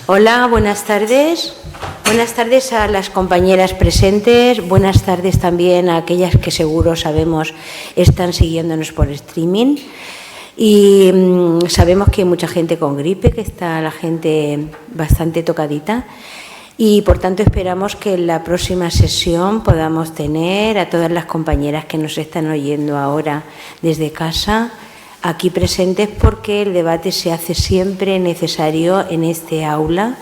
Hola, buenas tardes. Buenas tardes a las compañeras presentes, buenas tardes también a aquellas que seguro sabemos están siguiéndonos por streaming. Y sabemos que hay mucha gente con gripe, que está la gente bastante tocadita. Y por tanto esperamos que en la próxima sesión podamos tener a todas las compañeras que nos están oyendo ahora desde casa aquí presentes, porque el debate se hace siempre necesario en este aula,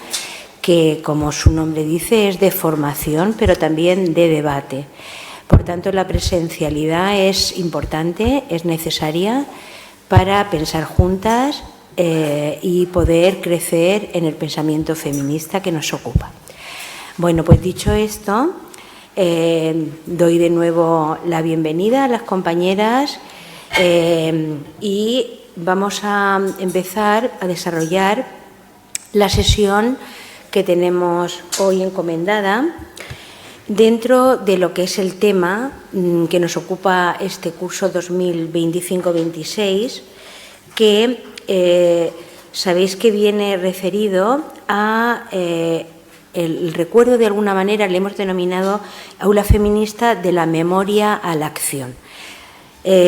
que, como su nombre dice, es de formación, pero también de debate. Por tanto, la presencialidad es importante, es necesaria para pensar juntas y poder crecer en el pensamiento feminista que nos ocupa. Bueno, pues dicho esto, doy de nuevo la bienvenida a las compañeras y vamos a empezar a desarrollar la sesión que tenemos hoy encomendada dentro de lo que es el tema que nos ocupa este curso 2025-26, que sabéis que viene referido a el recuerdo, de alguna manera le hemos denominado aula feminista de la memoria a la acción.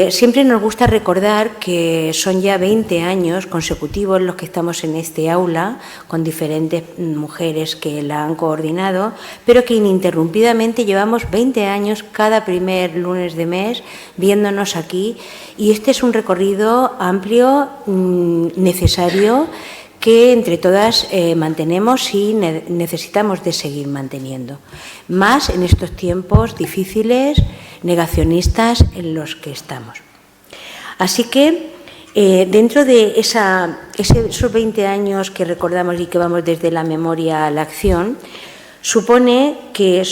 Siempre nos gusta recordar que son ya 20 años consecutivos los que estamos en este aula, con diferentes mujeres que la han coordinado, pero que ininterrumpidamente llevamos 20 años cada primer lunes de mes viéndonos aquí, y este es un recorrido amplio, necesario, que entre todas mantenemos y necesitamos de seguir manteniendo, más en estos tiempos difíciles, negacionistas en los que estamos. Así que dentro de esos 20 años que recordamos y que vamos desde la memoria a la acción, supone que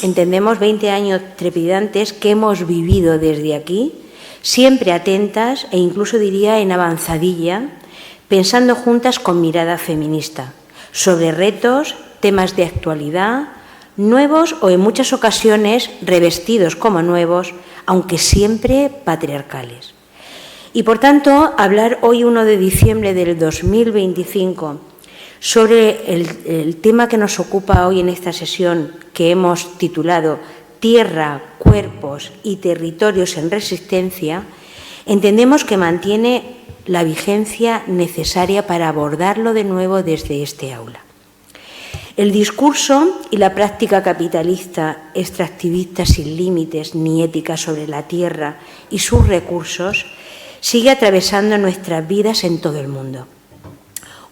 entendemos, 20 años trepidantes que hemos vivido desde aquí, siempre atentas e incluso diría en avanzadilla, pensando juntas con mirada feminista sobre retos, temas de actualidad, nuevos o en muchas ocasiones revestidos como nuevos, aunque siempre patriarcales. Y por tanto, hablar hoy, 1 de diciembre del 2025, sobre el tema que nos ocupa hoy en esta sesión, que hemos titulado Tierra, cuerpos y territorios en resistencia, entendemos que mantiene la vigencia necesaria para abordarlo de nuevo desde este aula. El discurso y la práctica capitalista, extractivista sin límites ni ética sobre la tierra y sus recursos sigue atravesando nuestras vidas en todo el mundo.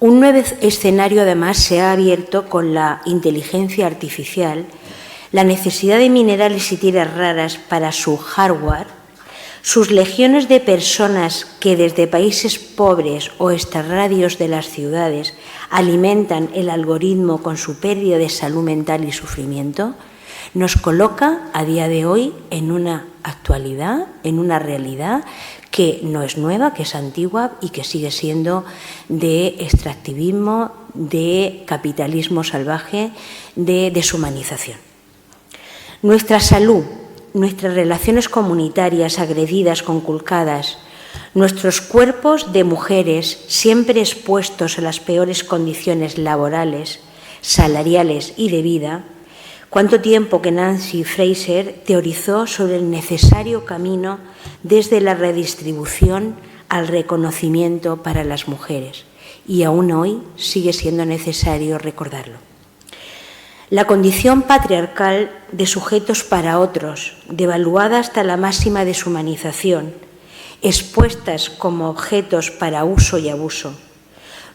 Un nuevo escenario, además, se ha abierto con la inteligencia artificial, la necesidad de minerales y tierras raras para su hardware, sus legiones de personas que desde países pobres o extrarradios de las ciudades alimentan el algoritmo con su pérdida de salud mental y sufrimiento, nos coloca a día de hoy en una actualidad, en una realidad que no es nueva, que es antigua y que sigue siendo de extractivismo, de capitalismo salvaje, de deshumanización. Nuestra salud, nuestras relaciones comunitarias agredidas, conculcadas, nuestros cuerpos de mujeres siempre expuestos a las peores condiciones laborales, salariales y de vida. Cuánto tiempo que Nancy Fraser teorizó sobre el necesario camino desde la redistribución al reconocimiento para las mujeres, y aún hoy sigue siendo necesario recordarlo. La condición patriarcal de sujetos para otros, devaluada hasta la máxima deshumanización, expuestas como objetos para uso y abuso.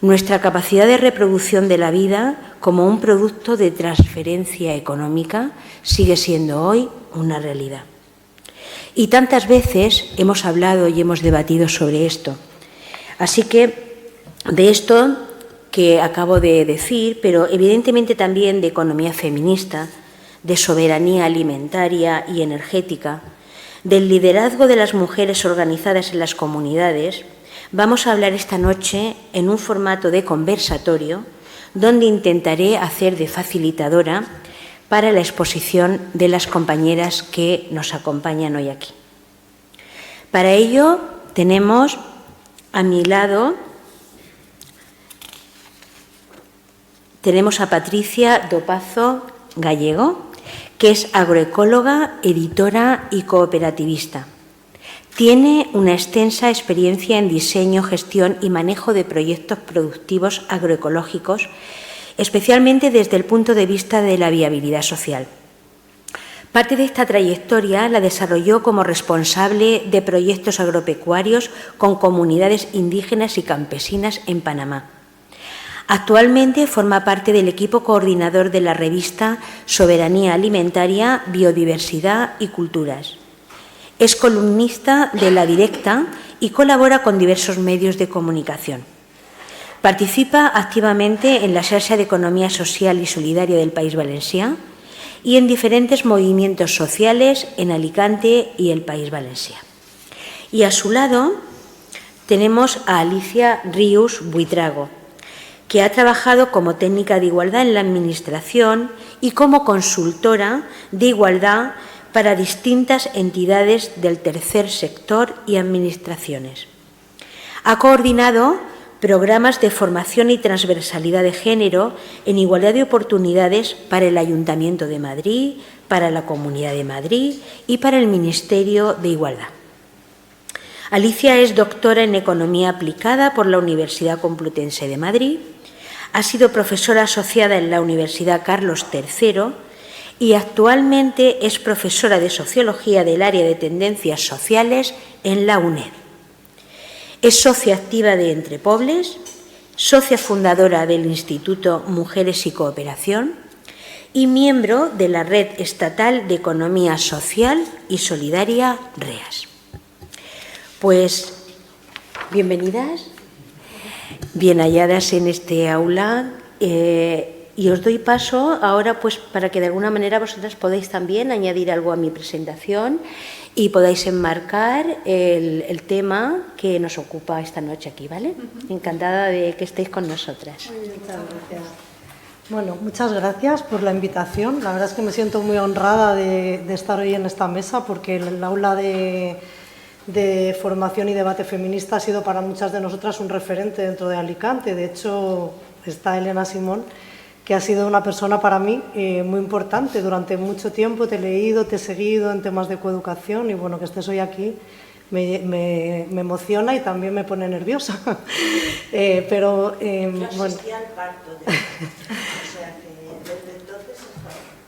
Nuestra capacidad de reproducción de la vida como un producto de transferencia económica sigue siendo hoy una realidad. Y tantas veces hemos hablado y hemos debatido sobre esto. Así que de esto que acabo de decir, pero evidentemente también de economía feminista, de soberanía alimentaria y energética, del liderazgo de las mujeres organizadas en las comunidades, vamos a hablar esta noche en un formato de conversatorio, donde intentaré hacer de facilitadora para la exposición de las compañeras que nos acompañan hoy aquí. Para ello tenemos a mi lado tenemos a Patricia Dopazo Gallego, que es agroecóloga, editora y cooperativista. Tiene una extensa experiencia en diseño, gestión y manejo de proyectos productivos agroecológicos, especialmente desde el punto de vista de la viabilidad social. Parte de esta trayectoria la desarrolló como responsable de proyectos agropecuarios con comunidades indígenas y campesinas en Panamá. Actualmente forma parte del equipo coordinador de la revista Soberanía Alimentaria, Biodiversidad y Culturas. Es columnista de La Directa y colabora con diversos medios de comunicación. Participa activamente en la Xarxa de Economía Social y Solidaria del País Valencià y en diferentes movimientos sociales en Alicante y el País Valencià. Y a su lado tenemos a Alicia Ríos Buitrago, que ha trabajado como técnica de igualdad en la Administración y como consultora de igualdad para distintas entidades del tercer sector y administraciones. Ha coordinado programas de formación y transversalidad de género en igualdad de oportunidades para el Ayuntamiento de Madrid, para la Comunidad de Madrid y para el Ministerio de Igualdad. Alicia es doctora en Economía Aplicada por la Universidad Complutense de Madrid, ha sido profesora asociada en la Universidad Carlos III y actualmente es profesora de Sociología del área de Tendencias Sociales en la UNED. Es socia activa de Entrepobles, socia fundadora del Instituto Mujeres y Cooperación y miembro de la Red Estatal de Economía Social y Solidaria, REAS. Pues, bienvenidas, bien halladas en este aula. Y os doy paso ahora pues para que de alguna manera vosotras podáis también añadir algo a mi presentación y podáis enmarcar el tema que nos ocupa esta noche aquí, ¿vale? Encantada de que estéis con nosotras. Muchas gracias. Bueno, muchas gracias por la invitación. La verdad es que me siento muy honrada de estar hoy en esta mesa porque el aula de formación y debate feminista ha sido para muchas de nosotras un referente dentro de Alicante. De hecho, está Elena Simón, que ha sido una persona para mí muy importante. Durante mucho tiempo te he leído, te he seguido en temas de coeducación y bueno, que estés hoy aquí me emociona y también me pone nerviosa. Pero Yo bueno. asistí al parto de o sea que desde entonces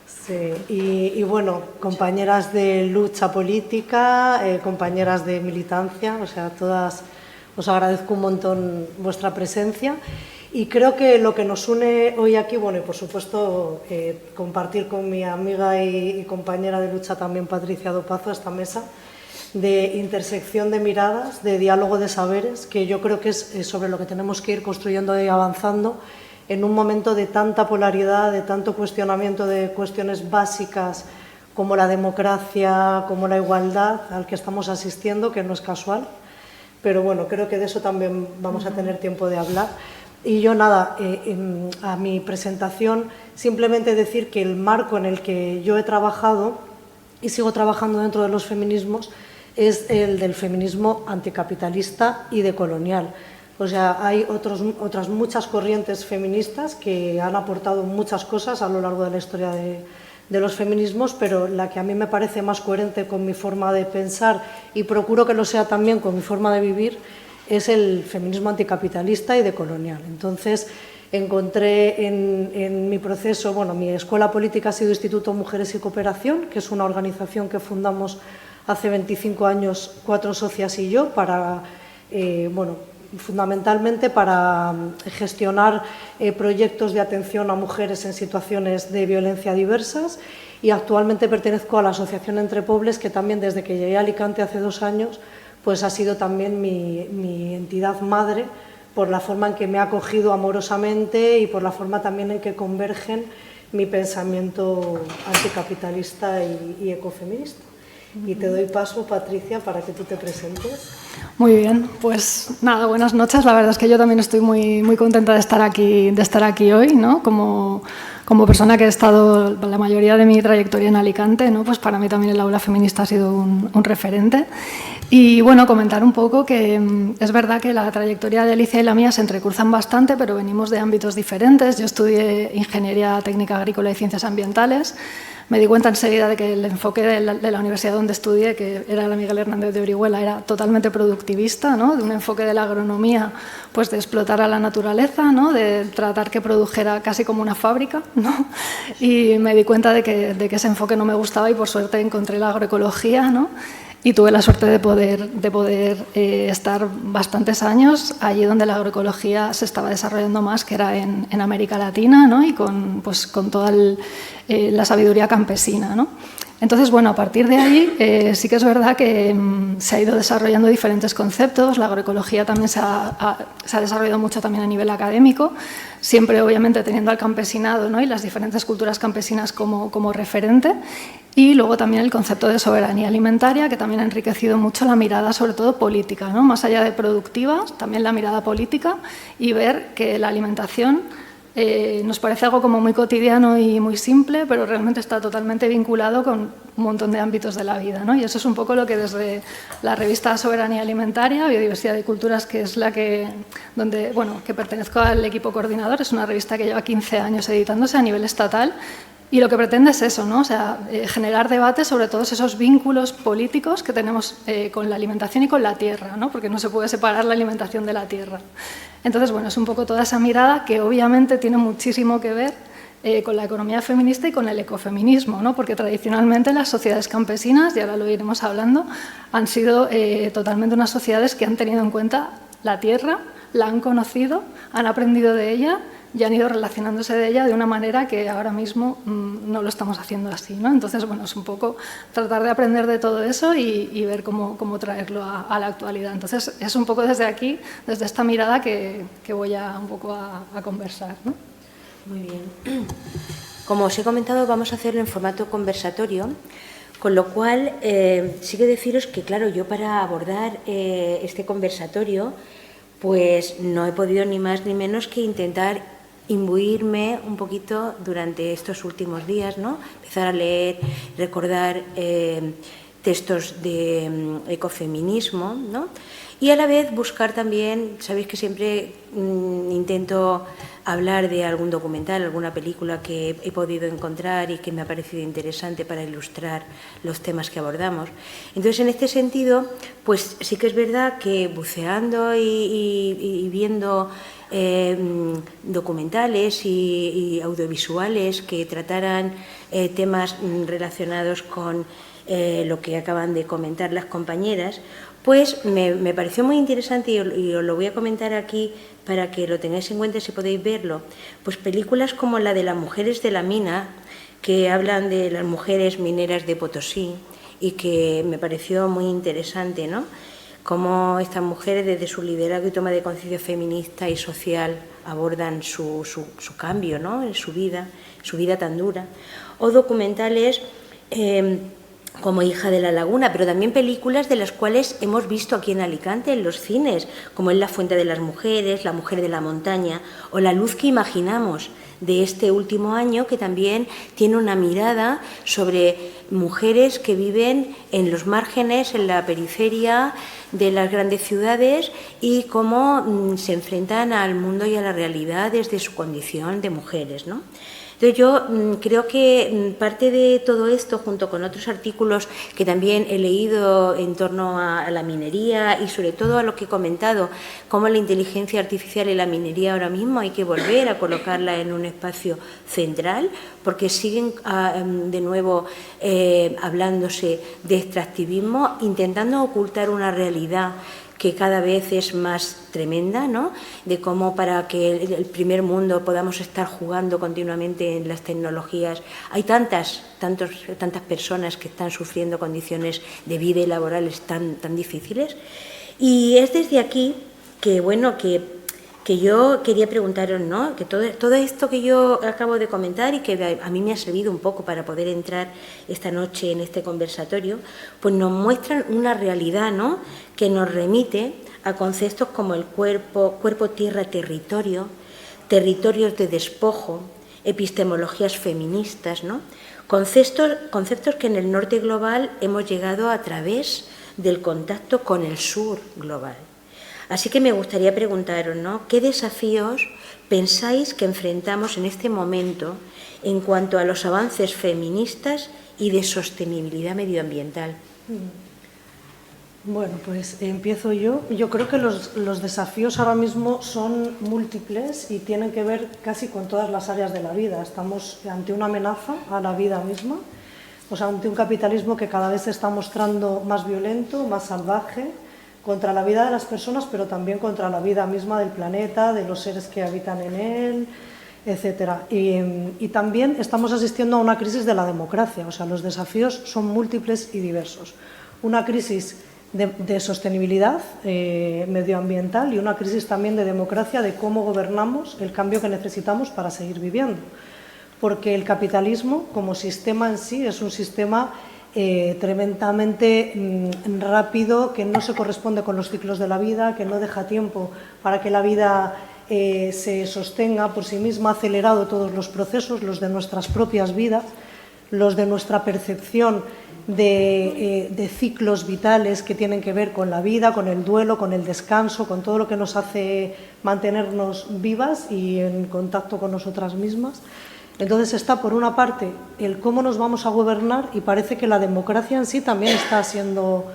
hasta sí, y bueno, compañeras de lucha política, compañeras de militancia, o sea, todas os agradezco un montón vuestra presencia. Y creo que lo que nos une hoy aquí, bueno, y por supuesto compartir con mi amiga y compañera de lucha también, Patricia Dopazo, esta mesa de intersección de miradas, de diálogo de saberes, que yo creo que es sobre lo que tenemos que ir construyendo y avanzando en un momento de tanta polaridad, de tanto cuestionamiento de cuestiones básicas como la democracia, como la igualdad, al que estamos asistiendo, que no es casual. Pero bueno, creo que de eso también vamos a tener tiempo de hablar. Y yo nada, a mi presentación simplemente decir que el marco en el que yo he trabajado y sigo trabajando dentro de los feminismos es el del feminismo anticapitalista y decolonial. O sea, hay otras muchas corrientes feministas que han aportado muchas cosas a lo largo de la historia de los feminismos, pero la que a mí me parece más coherente con mi forma de pensar y procuro que lo sea también con mi forma de vivir es el feminismo anticapitalista y decolonial. Entonces, encontré en mi proceso, bueno, mi escuela política ha sido Instituto Mujeres y Cooperación, que es una organización que fundamos hace 25 años 4 socias y yo para, bueno, fundamentalmente para gestionar proyectos de atención a mujeres en situaciones de violencia diversas y actualmente pertenezco a la Asociación Entrepobles, que también desde que llegué a Alicante hace 2 años pues ha sido también mi entidad madre por la forma en que me ha acogido amorosamente y por la forma también en que convergen mi pensamiento anticapitalista y ecofeminista. Y te doy paso, Patricia, para que tú te presentes. Muy bien, pues nada, buenas noches. La verdad es que yo también estoy muy contenta de estar aquí hoy, ¿no? Como persona que he estado la mayoría de mi trayectoria en Alicante, ¿no? Pues para mí también el aula feminista ha sido un referente. Y bueno, comentar un poco que es verdad que la trayectoria de Alicia y la mía se entrecruzan bastante, pero venimos de ámbitos diferentes. Yo estudié Ingeniería Técnica Agrícola y Ciencias Ambientales. Me di cuenta enseguida de que el enfoque de la universidad donde estudié, que era la Miguel Hernández de Orihuela, era totalmente productivista, ¿no? De un enfoque de la agronomía, pues de explotar a la naturaleza, ¿no? De tratar que produjera casi como una fábrica, ¿no? Y me di cuenta de que ese enfoque no me gustaba y por suerte encontré la agroecología, ¿no? Y tuve la suerte de poder estar bastantes años allí donde la agroecología se estaba desarrollando más, que era en América Latina, ¿no? Y con toda la sabiduría campesina, ¿no? Entonces, bueno, a partir de ahí sí que es verdad que se ha ido desarrollando diferentes conceptos. La agroecología también se ha desarrollado mucho también a nivel académico, siempre obviamente teniendo al campesinado, ¿no? Y las diferentes culturas campesinas como referente. Y luego también el concepto de soberanía alimentaria, que también ha enriquecido mucho la mirada, sobre todo política, ¿no? Más allá de productiva, también la mirada política y ver que la alimentación nos parece algo como muy cotidiano y muy simple, pero realmente está totalmente vinculado con un montón de ámbitos de la vida, ¿no? Y eso es un poco lo que desde la revista Soberanía Alimentaria, Biodiversidad y Culturas, que es la que pertenezco al equipo coordinador, es una revista que lleva 15 años editándose a nivel estatal. Y lo que pretende es eso, ¿no? O sea, generar debate sobre todos esos vínculos políticos que tenemos con la alimentación y con la tierra, ¿no? Porque no se puede separar la alimentación de la tierra. Entonces, bueno, es un poco toda esa mirada que obviamente tiene muchísimo que ver con la economía feminista y con el ecofeminismo, ¿no? Porque tradicionalmente las sociedades campesinas, y ahora lo iremos hablando, han sido totalmente unas sociedades que han tenido en cuenta la tierra, la han conocido, han aprendido de ella y han ido relacionándose de ella de una manera que ahora mismo no lo estamos haciendo así, ¿no? Entonces, bueno, es un poco tratar de aprender de todo eso y ver cómo traerlo a la actualidad. Entonces, es un poco desde aquí, desde esta mirada que voy un poco a conversar, ¿no? Muy bien. Como os he comentado, vamos a hacerlo en formato conversatorio, con lo cual sí que deciros que, claro, yo para abordar este conversatorio, pues no he podido ni más ni menos que intentar imbuirme un poquito durante estos últimos días, ¿no? Empezar a leer, recordar textos de ecofeminismo, ¿no? Y a la vez buscar también, sabéis que siempre intento hablar de algún documental, alguna película que he podido encontrar y que me ha parecido interesante para ilustrar los temas que abordamos. Entonces, en este sentido, pues sí que es verdad que buceando y viendo documentales y audiovisuales que trataran temas relacionados con lo que acaban de comentar las compañeras, pues me pareció muy interesante y os lo voy a comentar aquí para que lo tengáis en cuenta si podéis verlo. Pues películas como la de las mujeres de la mina, que hablan de las mujeres mineras de Potosí y que me pareció muy interesante, ¿no? Cómo estas mujeres, desde su liderazgo y toma de conciencia feminista y social, abordan su cambio, ¿no? En su vida tan dura. O documentales como Hija de la Laguna, pero también películas de las cuales hemos visto aquí en Alicante, en los cines, como es La Fuente de las Mujeres, La Mujer de la Montaña o La Luz que Imaginamos, de este último año, que también tiene una mirada sobre mujeres que viven en los márgenes, en la periferia de las grandes ciudades y cómo se enfrentan al mundo y a la realidad desde su condición de mujeres, ¿no? Entonces yo creo que parte de todo esto, junto con otros artículos que también he leído en torno a la minería y sobre todo a lo que he comentado, cómo la inteligencia artificial y la minería ahora mismo hay que volver a colocarla en un espacio central, porque siguen de nuevo hablándose de extractivismo, intentando ocultar una realidad que cada vez es más tremenda, ¿no? De cómo para que el primer mundo podamos estar jugando continuamente en las tecnologías. Hay tantas personas que están sufriendo condiciones de vida y laborales tan difíciles. Y es desde aquí que, bueno, que yo quería preguntaros, ¿no? Que todo esto que yo acabo de comentar y que a mí me ha servido un poco para poder entrar esta noche en este conversatorio, pues nos muestran una realidad, ¿no? Que nos remite a conceptos como el cuerpo, tierra, territorio, territorios de despojo, epistemologías feministas, ¿no? Conceptos que en el norte global hemos llegado a través del contacto con el sur global. Así que me gustaría preguntaros, ¿no?, ¿qué desafíos pensáis que enfrentamos en este momento en cuanto a los avances feministas y de sostenibilidad medioambiental? Bueno, pues empiezo yo. Yo creo que los desafíos ahora mismo son múltiples y tienen que ver casi con todas las áreas de la vida. Estamos ante una amenaza a la vida misma, o sea, ante un capitalismo que cada vez se está mostrando más violento, más salvaje, contra la vida de las personas, pero también contra la vida misma del planeta, de los seres que habitan en él, etcétera. Y también estamos asistiendo a una crisis de la democracia, o sea, los desafíos son múltiples y diversos. Una crisis de sostenibilidad medioambiental y una crisis también de democracia, de cómo gobernamos el cambio que necesitamos para seguir viviendo. Porque el capitalismo, como sistema en sí, es un sistema tremendamente rápido, que no se corresponde con los ciclos de la vida, que no deja tiempo para que la vida se sostenga por sí misma, ha acelerado todos los procesos, los de nuestras propias vidas, los de nuestra percepción de ciclos vitales que tienen que ver con la vida, con el duelo, con el descanso, con todo lo que nos hace mantenernos vivas y en contacto con nosotras mismas. Entonces está, por una parte, el cómo nos vamos a gobernar, y parece que la democracia en sí también está siendo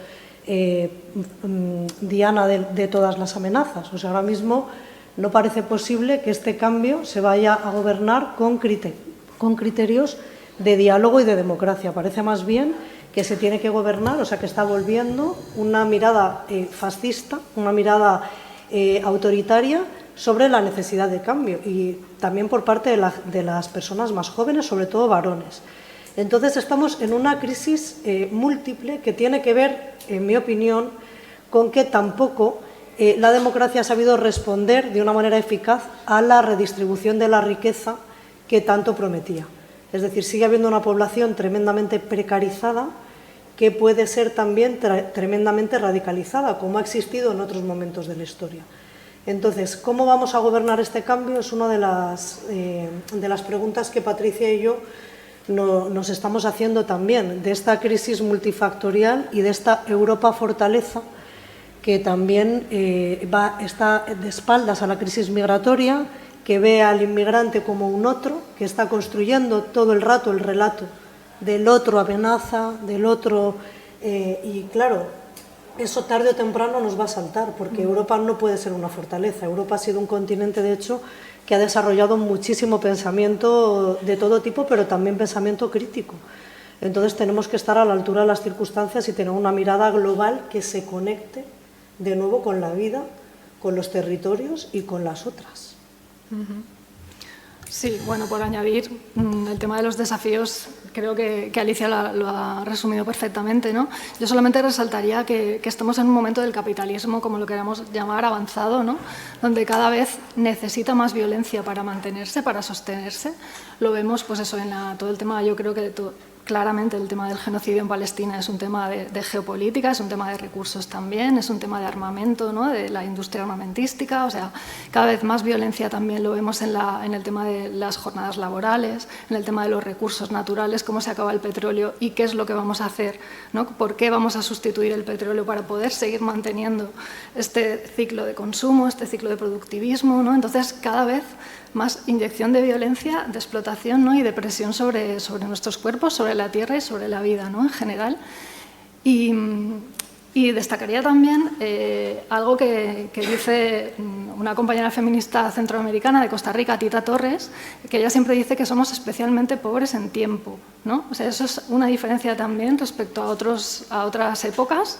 diana de todas las amenazas. O sea, ahora mismo no parece posible que este cambio se vaya a gobernar con criterios de diálogo y de democracia. Parece más bien que se tiene que gobernar, o sea, que está volviendo una mirada fascista, una mirada autoritaria sobre la necesidad de cambio, y también por parte de las personas más jóvenes, sobre todo varones. Entonces estamos en una crisis múltiple que tiene que ver, en mi opinión, con que tampoco la democracia ha sabido responder de una manera eficaz a la redistribución de la riqueza que tanto prometía. Es decir, sigue habiendo una población tremendamente precarizada que puede ser también tremendamente radicalizada, como ha existido en otros momentos de la historia. Entonces, ¿cómo vamos a gobernar este cambio? Es una de las preguntas que Patricia y yo nos estamos haciendo también, de esta crisis multifactorial y de esta Europa fortaleza que también está de espaldas a la crisis migratoria, que ve al inmigrante como un otro, que está construyendo todo el rato el relato del otro amenaza, del otro, y claro, eso tarde o temprano nos va a saltar, porque Europa no puede ser una fortaleza. Europa ha sido un continente, de hecho, que ha desarrollado muchísimo pensamiento de todo tipo, pero también pensamiento crítico. Entonces tenemos que estar a la altura de las circunstancias y tener una mirada global que se conecte de nuevo con la vida, con los territorios y con las otras. Sí, bueno, por añadir, el tema de los desafíos, creo que Alicia lo ha resumido perfectamente, ¿no? Yo solamente resaltaría que estamos en un momento del capitalismo, como lo queramos llamar, avanzado, ¿no?, donde cada vez necesita más violencia para mantenerse, para sostenerse. Lo vemos, pues eso, en todo el tema, yo creo que claramente el tema del genocidio en Palestina es un tema de geopolítica, es un tema de recursos también, es un tema de armamento, ¿no?, de la industria armamentística. O sea, cada vez más violencia también lo vemos en el tema de las jornadas laborales, en el tema de los recursos naturales, cómo se acaba el petróleo y qué es lo que vamos a hacer, ¿no?, por qué vamos a sustituir el petróleo para poder seguir manteniendo este ciclo de consumo, este ciclo de productivismo, ¿no? Entonces, cada vez más inyección de violencia, de explotación, ¿no?, y de presión sobre nuestros cuerpos, sobre la tierra y sobre la vida, ¿no?, en general. Y destacaría también algo que dice una compañera feminista centroamericana de Costa Rica, Tita Torres, que ella siempre dice que somos especialmente pobres en tiempo, ¿no? O sea, eso es una diferencia también respecto a otras épocas,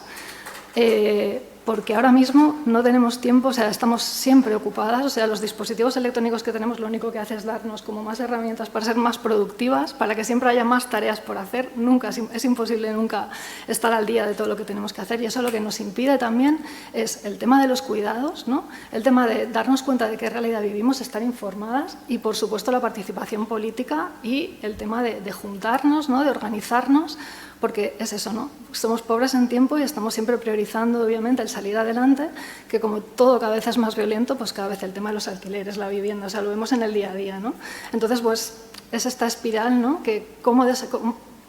porque ahora mismo no tenemos tiempo, o sea, estamos siempre ocupadas, o sea, los dispositivos electrónicos que tenemos lo único que hace es darnos como más herramientas para ser más productivas, para que siempre haya más tareas por hacer. Nunca, es imposible nunca estar al día de todo lo que tenemos que hacer, y eso lo que nos impide también es el tema de los cuidados, ¿no?, el tema de darnos cuenta de qué realidad vivimos, estar informadas, y por supuesto la participación política y el tema de juntarnos, ¿no?, de organizarnos, porque es eso, ¿no? Somos pobres en tiempo y estamos siempre priorizando, obviamente, el salir adelante, que como todo cada vez es más violento, pues cada vez el tema de los alquileres, la vivienda, o sea, lo vemos en el día a día, ¿no? Entonces, pues es esta espiral, ¿no?, que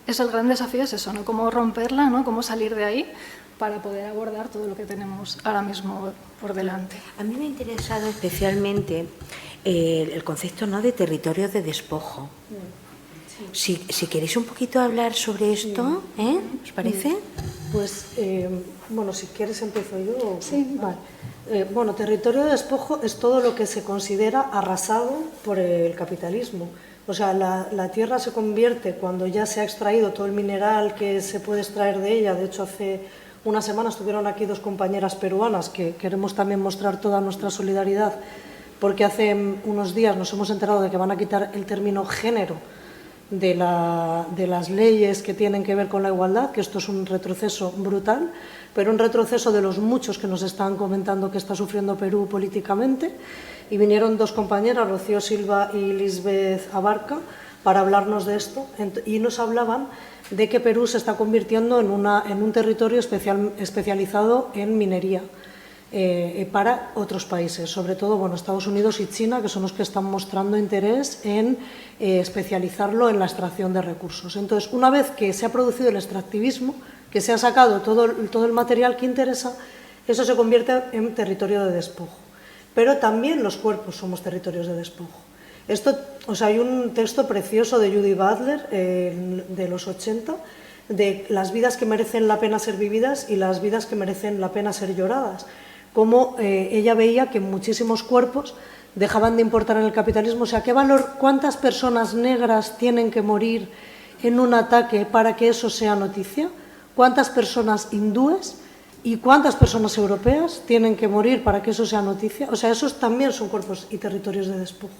es el gran desafío, es eso, ¿no?, cómo romperla, ¿no?, cómo salir de ahí para poder abordar todo lo que tenemos ahora mismo por delante. A mí me ha interesado especialmente el concepto, ¿no?, de territorios de despojo. Si queréis un poquito hablar sobre esto, ¿os parece? Pues, bueno, si quieres empiezo yo. Sí. Vale. Bueno, territorio de despojo es todo lo que se considera arrasado por el capitalismo. O sea, la tierra se convierte cuando ya se ha extraído todo el mineral que se puede extraer de ella. De hecho, hace unas semanas estuvieron aquí 2 compañeras peruanas que queremos también mostrar toda nuestra solidaridad, porque hace unos días nos hemos enterado de que van a quitar el término género de las leyes que tienen que ver con la igualdad, que esto es un retroceso brutal, pero un retroceso de los muchos que nos están comentando que está sufriendo Perú políticamente. Y vinieron 2 compañeras, Rocío Silva y Lisbeth Abarca, para hablarnos de esto, y nos hablaban de que Perú se está convirtiendo en un territorio especializado en minería para otros países, sobre todo Estados Unidos y China, que son los que están mostrando interés en especializarlo en la extracción de recursos. Entonces, una vez que se ha producido el extractivismo, que se ha sacado todo el material que interesa, eso se convierte en territorio de despojo. Pero también los cuerpos somos territorios de despojo. Hay un texto precioso de Judy Butler de los 80, de las vidas que merecen la pena ser vividas y las vidas que merecen la pena ser lloradas. Cómo ella veía que muchísimos cuerpos dejaban de importar en el capitalismo. O sea, ¿cuántas personas negras tienen que morir en un ataque para que eso sea noticia? ¿Cuántas personas hindúes y cuántas personas europeas tienen que morir para que eso sea noticia? O sea, esos también son cuerpos y territorios de despojo.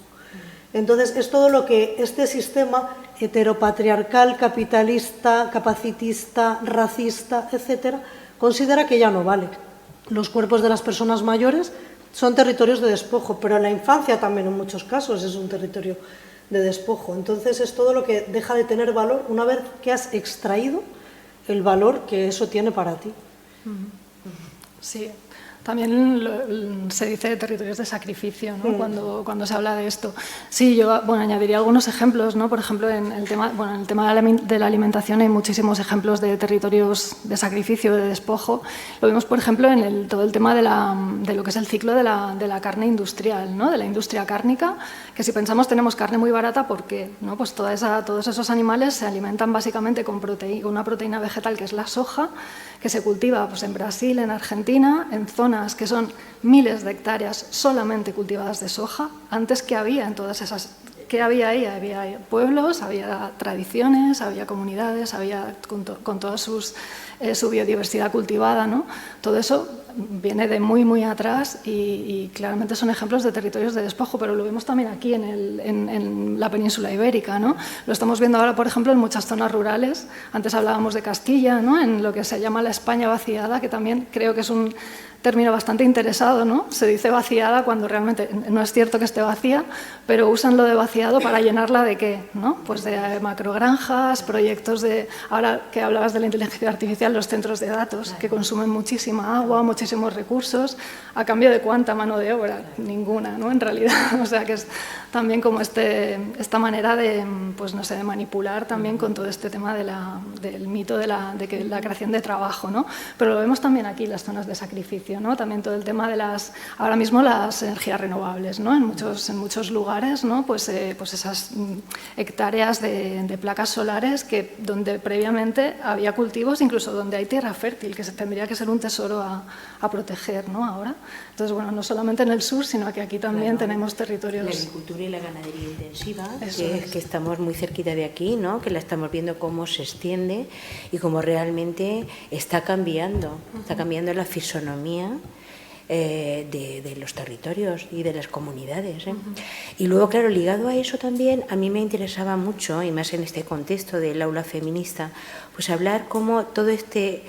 Entonces, es todo lo que este sistema heteropatriarcal, capitalista, capacitista, racista, etcétera, considera que ya no vale. Los cuerpos de las personas mayores son territorios de despojo, pero la infancia también en muchos casos es un territorio de despojo. Entonces, es todo lo que deja de tener valor una vez que has extraído el valor que eso tiene para ti. Sí, también se dice territorios de sacrificio, ¿no? Cuando se habla de esto. Sí, yo añadiría algunos ejemplos, ¿no? Por ejemplo, en el tema de la alimentación hay muchísimos ejemplos de territorios de sacrificio, de despojo. Lo vemos, por ejemplo, en todo el tema de lo que es el ciclo de la carne industrial, ¿no? De la industria cárnica, que si pensamos tenemos carne muy barata, ¿por qué? ¿No? Pues todos esos animales se alimentan básicamente con una proteína vegetal que es la soja, que se cultiva en Brasil, en Argentina, en zonas que son miles de hectáreas solamente cultivadas de soja. Antes, ¿qué había en todas esas? ¿Qué había ahí? Había pueblos, había tradiciones, había comunidades, había con toda su biodiversidad cultivada, ¿no? Todo eso viene de muy, muy atrás y claramente son ejemplos de territorios de despojo, pero lo vemos también aquí en la península ibérica, ¿no? Lo estamos viendo ahora, por ejemplo, en muchas zonas rurales. Antes hablábamos de Castilla, ¿no? En lo que se llama la España vaciada, que también creo que es un término bastante interesado, ¿no? Se dice vaciada cuando realmente no es cierto que esté vacía, pero usan lo de vaciado para llenarla de ¿qué? ¿No? Pues de macrogranjas, proyectos de... Ahora que hablabas de la inteligencia artificial, los centros de datos, que consumen muchísima agua, muchísimos recursos, ¿a cambio de cuánta mano de obra? Ninguna, ¿no? En realidad, o sea que es también como esta manera de, pues no sé, de manipular también con todo este tema del mito de la creación de trabajo, ¿no? Pero lo vemos también aquí, las zonas de sacrificio, ¿no? También todo el tema de ahora mismo las energías renovables, ¿no? En muchos lugares, ¿no? Pues esas hectáreas de placas solares donde previamente había cultivos, incluso donde hay tierra fértil, que tendría que ser un tesoro a proteger, ¿no? Ahora. Entonces, bueno, no solamente en el sur, sino que aquí también tenemos territorios... La agricultura y la ganadería intensiva, que estamos muy cerquita de aquí, ¿no? Que la estamos viendo cómo se extiende y cómo realmente está cambiando la fisonomía de los territorios y de las comunidades. Y luego, claro, ligado a eso también, a mí me interesaba mucho, y más en este contexto del aula feminista, pues hablar cómo todo este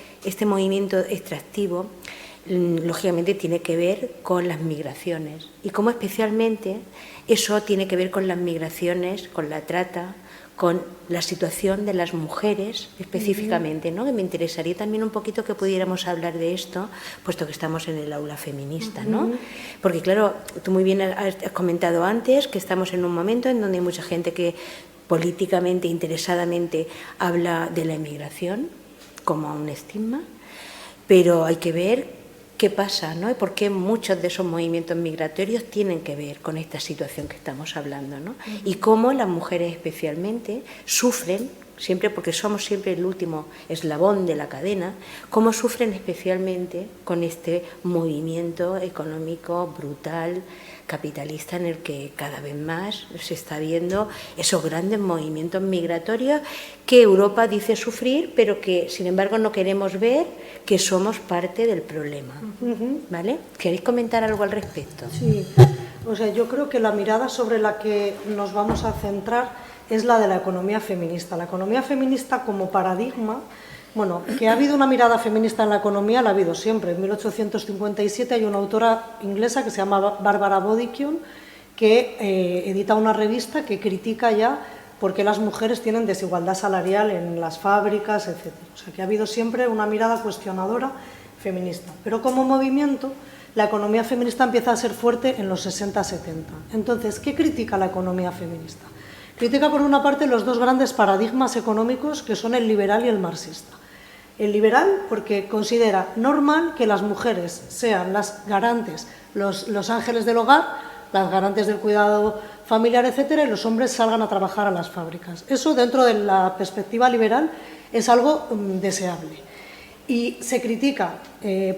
movimiento extractivo lógicamente tiene que ver con las migraciones y cómo especialmente eso tiene que ver con las migraciones, con la trata, con la situación de las mujeres específicamente, ¿no? Que me interesaría también un poquito que pudiéramos hablar de esto, puesto que estamos en el aula feminista, ¿no? Porque claro, tú muy bien has comentado antes que estamos en un momento en donde hay mucha gente que políticamente, interesadamente habla de la inmigración como un estigma. pero hay que ver qué pasa, ¿no? Y por qué muchos de esos movimientos migratorios tienen que ver con esta situación que estamos hablando, ¿no? Y cómo las mujeres especialmente sufren, siempre porque somos siempre el último eslabón de la cadena, cómo sufren especialmente con este movimiento económico brutal, capitalista, en el que cada vez más se está viendo esos grandes movimientos migratorios que Europa dice sufrir, pero que sin embargo no queremos ver que somos parte del problema. ¿Vale? ¿Queréis comentar algo al respecto? Sí, o sea, yo creo que la mirada sobre la que nos vamos a centrar es la de la economía feminista. La economía feminista como paradigma, bueno, que ha habido una mirada feminista en la economía, la ha habido siempre. En 1857 hay una autora inglesa que se llama Barbara Boddickion, que edita una revista que critica ya por qué las mujeres tienen desigualdad salarial en las fábricas, etc. O sea, que ha habido siempre una mirada cuestionadora feminista. Pero como movimiento, la economía feminista empieza a ser fuerte en los 60-70. Entonces, ¿qué critica la economía feminista? Critica, por una parte, los dos grandes paradigmas económicos que son el liberal y el marxista. El liberal, porque considera normal que las mujeres sean las garantes, los ángeles del hogar, las garantes del cuidado familiar, etcétera, y los hombres salgan a trabajar a las fábricas. Eso, dentro de la perspectiva liberal, es algo deseable. Y se critica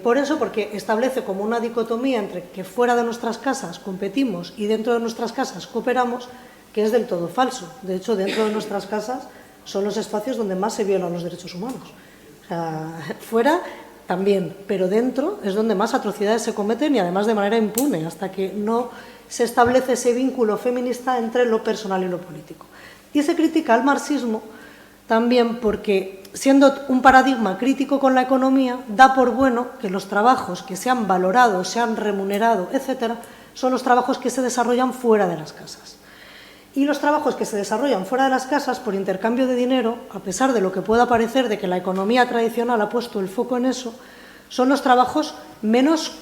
por eso, porque establece como una dicotomía entre que fuera de nuestras casas competimos y dentro de nuestras casas cooperamos, que es del todo falso. De hecho, dentro de nuestras casas son los espacios donde más se violan los derechos humanos. O sea, fuera también, pero dentro es donde más atrocidades se cometen y además de manera impune, hasta que no se establece ese vínculo feminista entre lo personal y lo político. Y se critica al marxismo también porque, siendo un paradigma crítico con la economía, da por bueno que los trabajos que se han valorado, se han remunerado, etcétera, son los trabajos que se desarrollan fuera de las casas. Y los trabajos que se desarrollan fuera de las casas por intercambio de dinero, a pesar de lo que pueda parecer de que la economía tradicional ha puesto el foco en eso, son los trabajos menos,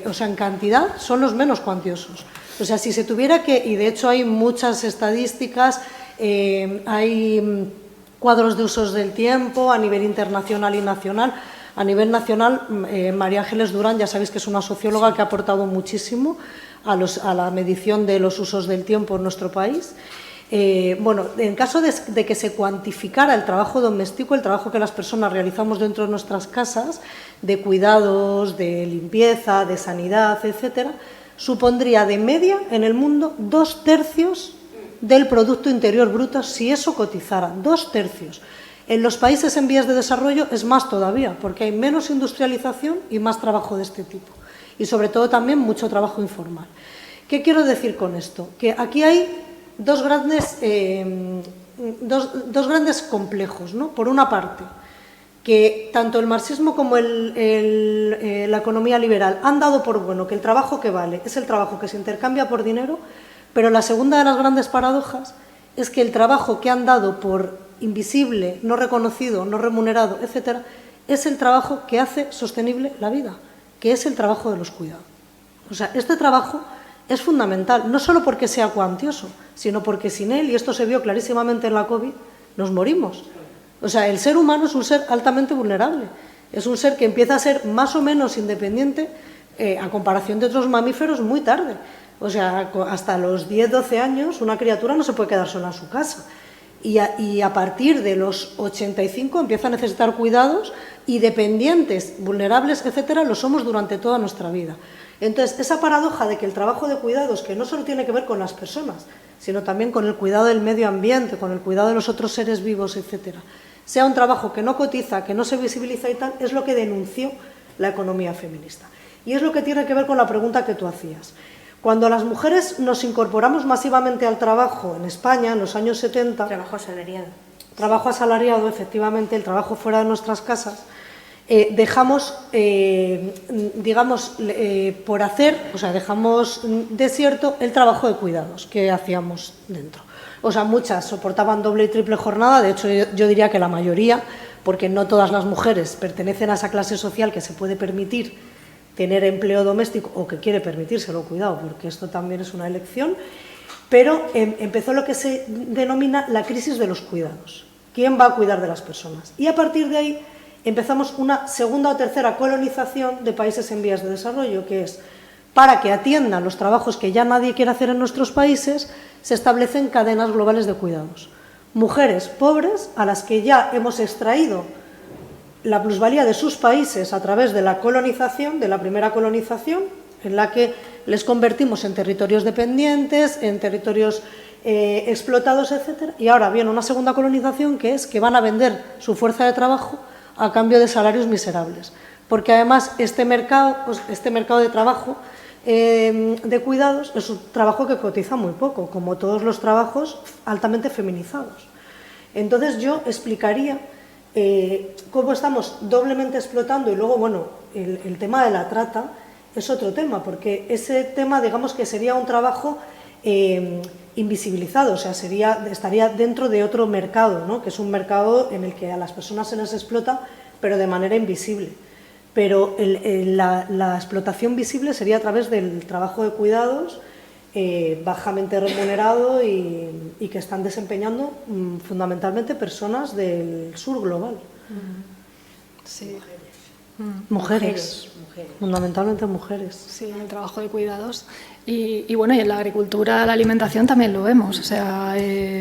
o sea, en cantidad, son los menos cuantiosos. O sea, si se tuviera que, y de hecho hay muchas estadísticas, hay cuadros de usos del tiempo a nivel internacional y nacional. A nivel nacional, María Ángeles Durán, ya sabéis que es una socióloga que ha aportado muchísimo a la medición de los usos del tiempo en nuestro país. Bueno, en caso de que se cuantificara el trabajo doméstico, el trabajo que las personas realizamos dentro de nuestras casas, de cuidados, de limpieza, de sanidad, etcétera, supondría de media en el mundo 2/3 del Producto Interior Bruto, si eso cotizara, 2/3. En los países en vías de desarrollo es más todavía, porque hay menos industrialización y más trabajo de este tipo. Y sobre todo también mucho trabajo informal. ¿Qué quiero decir con esto? Que aquí hay dos grandes complejos, ¿no? Por una parte, que tanto el marxismo como la economía liberal han dado por bueno que el trabajo que vale es el trabajo que se intercambia por dinero, pero la segunda de las grandes paradojas es que el trabajo que han dado por invisible, no reconocido, no remunerado, etcétera, es el trabajo que hace sostenible la vida, que es el trabajo de los cuidados. O sea, este trabajo es fundamental, no solo porque sea cuantioso, sino porque sin él, y esto se vio clarísimamente en la COVID, nos morimos. O sea, el ser humano es un ser altamente vulnerable, es un ser que empieza a ser más o menos independiente a comparación de otros mamíferos muy tarde. O sea, hasta los 10-12 años una criatura no se puede quedar sola en su casa. Y a partir de los 85 empieza a necesitar cuidados y dependientes, vulnerables, etcétera, lo somos durante toda nuestra vida. Entonces, esa paradoja de que el trabajo de cuidados, que no solo tiene que ver con las personas, sino también con el cuidado del medio ambiente, con el cuidado de los otros seres vivos, etcétera, sea un trabajo que no cotiza, que no se visibiliza y tal, es lo que denunció la economía feminista. Y es lo que tiene que ver con la pregunta que tú hacías. Cuando las mujeres nos incorporamos masivamente al trabajo en España, en los años 70... Trabajo asalariado. Trabajo asalariado, efectivamente, el trabajo fuera de nuestras casas, dejamos, digamos, por hacer, o sea, dejamos desierto el trabajo de cuidados que hacíamos dentro. O sea, muchas soportaban doble y triple jornada, de hecho yo diría que la mayoría, porque no todas las mujeres pertenecen a esa clase social que se puede permitir tener empleo doméstico o que quiere permitírselo, cuidado, porque esto también es una elección, pero empezó lo que se denomina la crisis de los cuidados. ¿Quién va a cuidar de las personas? Y a partir de ahí empezamos una segunda o tercera colonización de países en vías de desarrollo, que es, para que atiendan los trabajos que ya nadie quiere hacer en nuestros países, se establecen cadenas globales de cuidados. Mujeres pobres a las que ya hemos extraído la plusvalía de sus países a través de la colonización, de la primera colonización, en la que les convertimos en territorios dependientes, en territorios explotados, etc. Y ahora viene una segunda colonización, que es que van a vender su fuerza de trabajo a cambio de salarios miserables. Porque además este mercado de trabajo de cuidados es un trabajo que cotiza muy poco, como todos los trabajos altamente feminizados. Entonces yo explicaría cómo estamos doblemente explotando, y luego, bueno, el tema de la trata es otro tema, porque ese tema, digamos que sería un trabajo invisibilizado, o sea, estaría dentro de otro mercado, ¿no? Que es un mercado en el que a las personas se les explota, pero de manera invisible. Pero la explotación visible sería a través del trabajo de cuidados bajamente remunerado y que están desempeñando fundamentalmente personas del sur global. Sí. Mujeres. Fundamentalmente mujeres. Sí, en el trabajo de cuidados. Y bueno, y en la agricultura, la alimentación también lo vemos. O sea,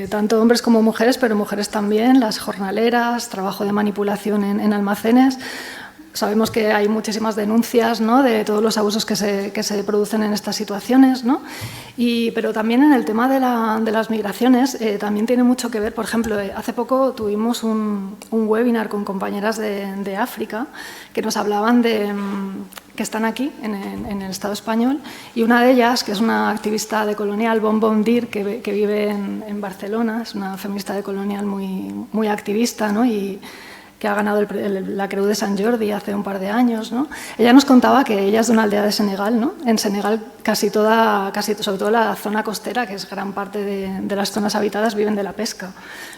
tanto hombres como mujeres, pero mujeres también, las jornaleras, trabajo de manipulación en almacenes. Sabemos que hay muchísimas denuncias, ¿no?, de todos los abusos que se producen en estas situaciones, ¿no? Pero también en el tema de las migraciones también tiene mucho que ver. Por ejemplo, hace poco tuvimos un webinar con compañeras de África que nos hablaban que están aquí en el Estado español, y una de ellas, que es una activista decolonial, Bon Dir, que vive en Barcelona, es una feminista decolonial muy activista, ¿no?, y que ha ganado la Creu de Sant Jordi hace un par de años, ¿no? Ella nos contaba que ella es de una aldea de Senegal, ¿no? En Senegal casi sobre todo la zona costera, que es gran parte de las zonas habitadas, viven de la pesca.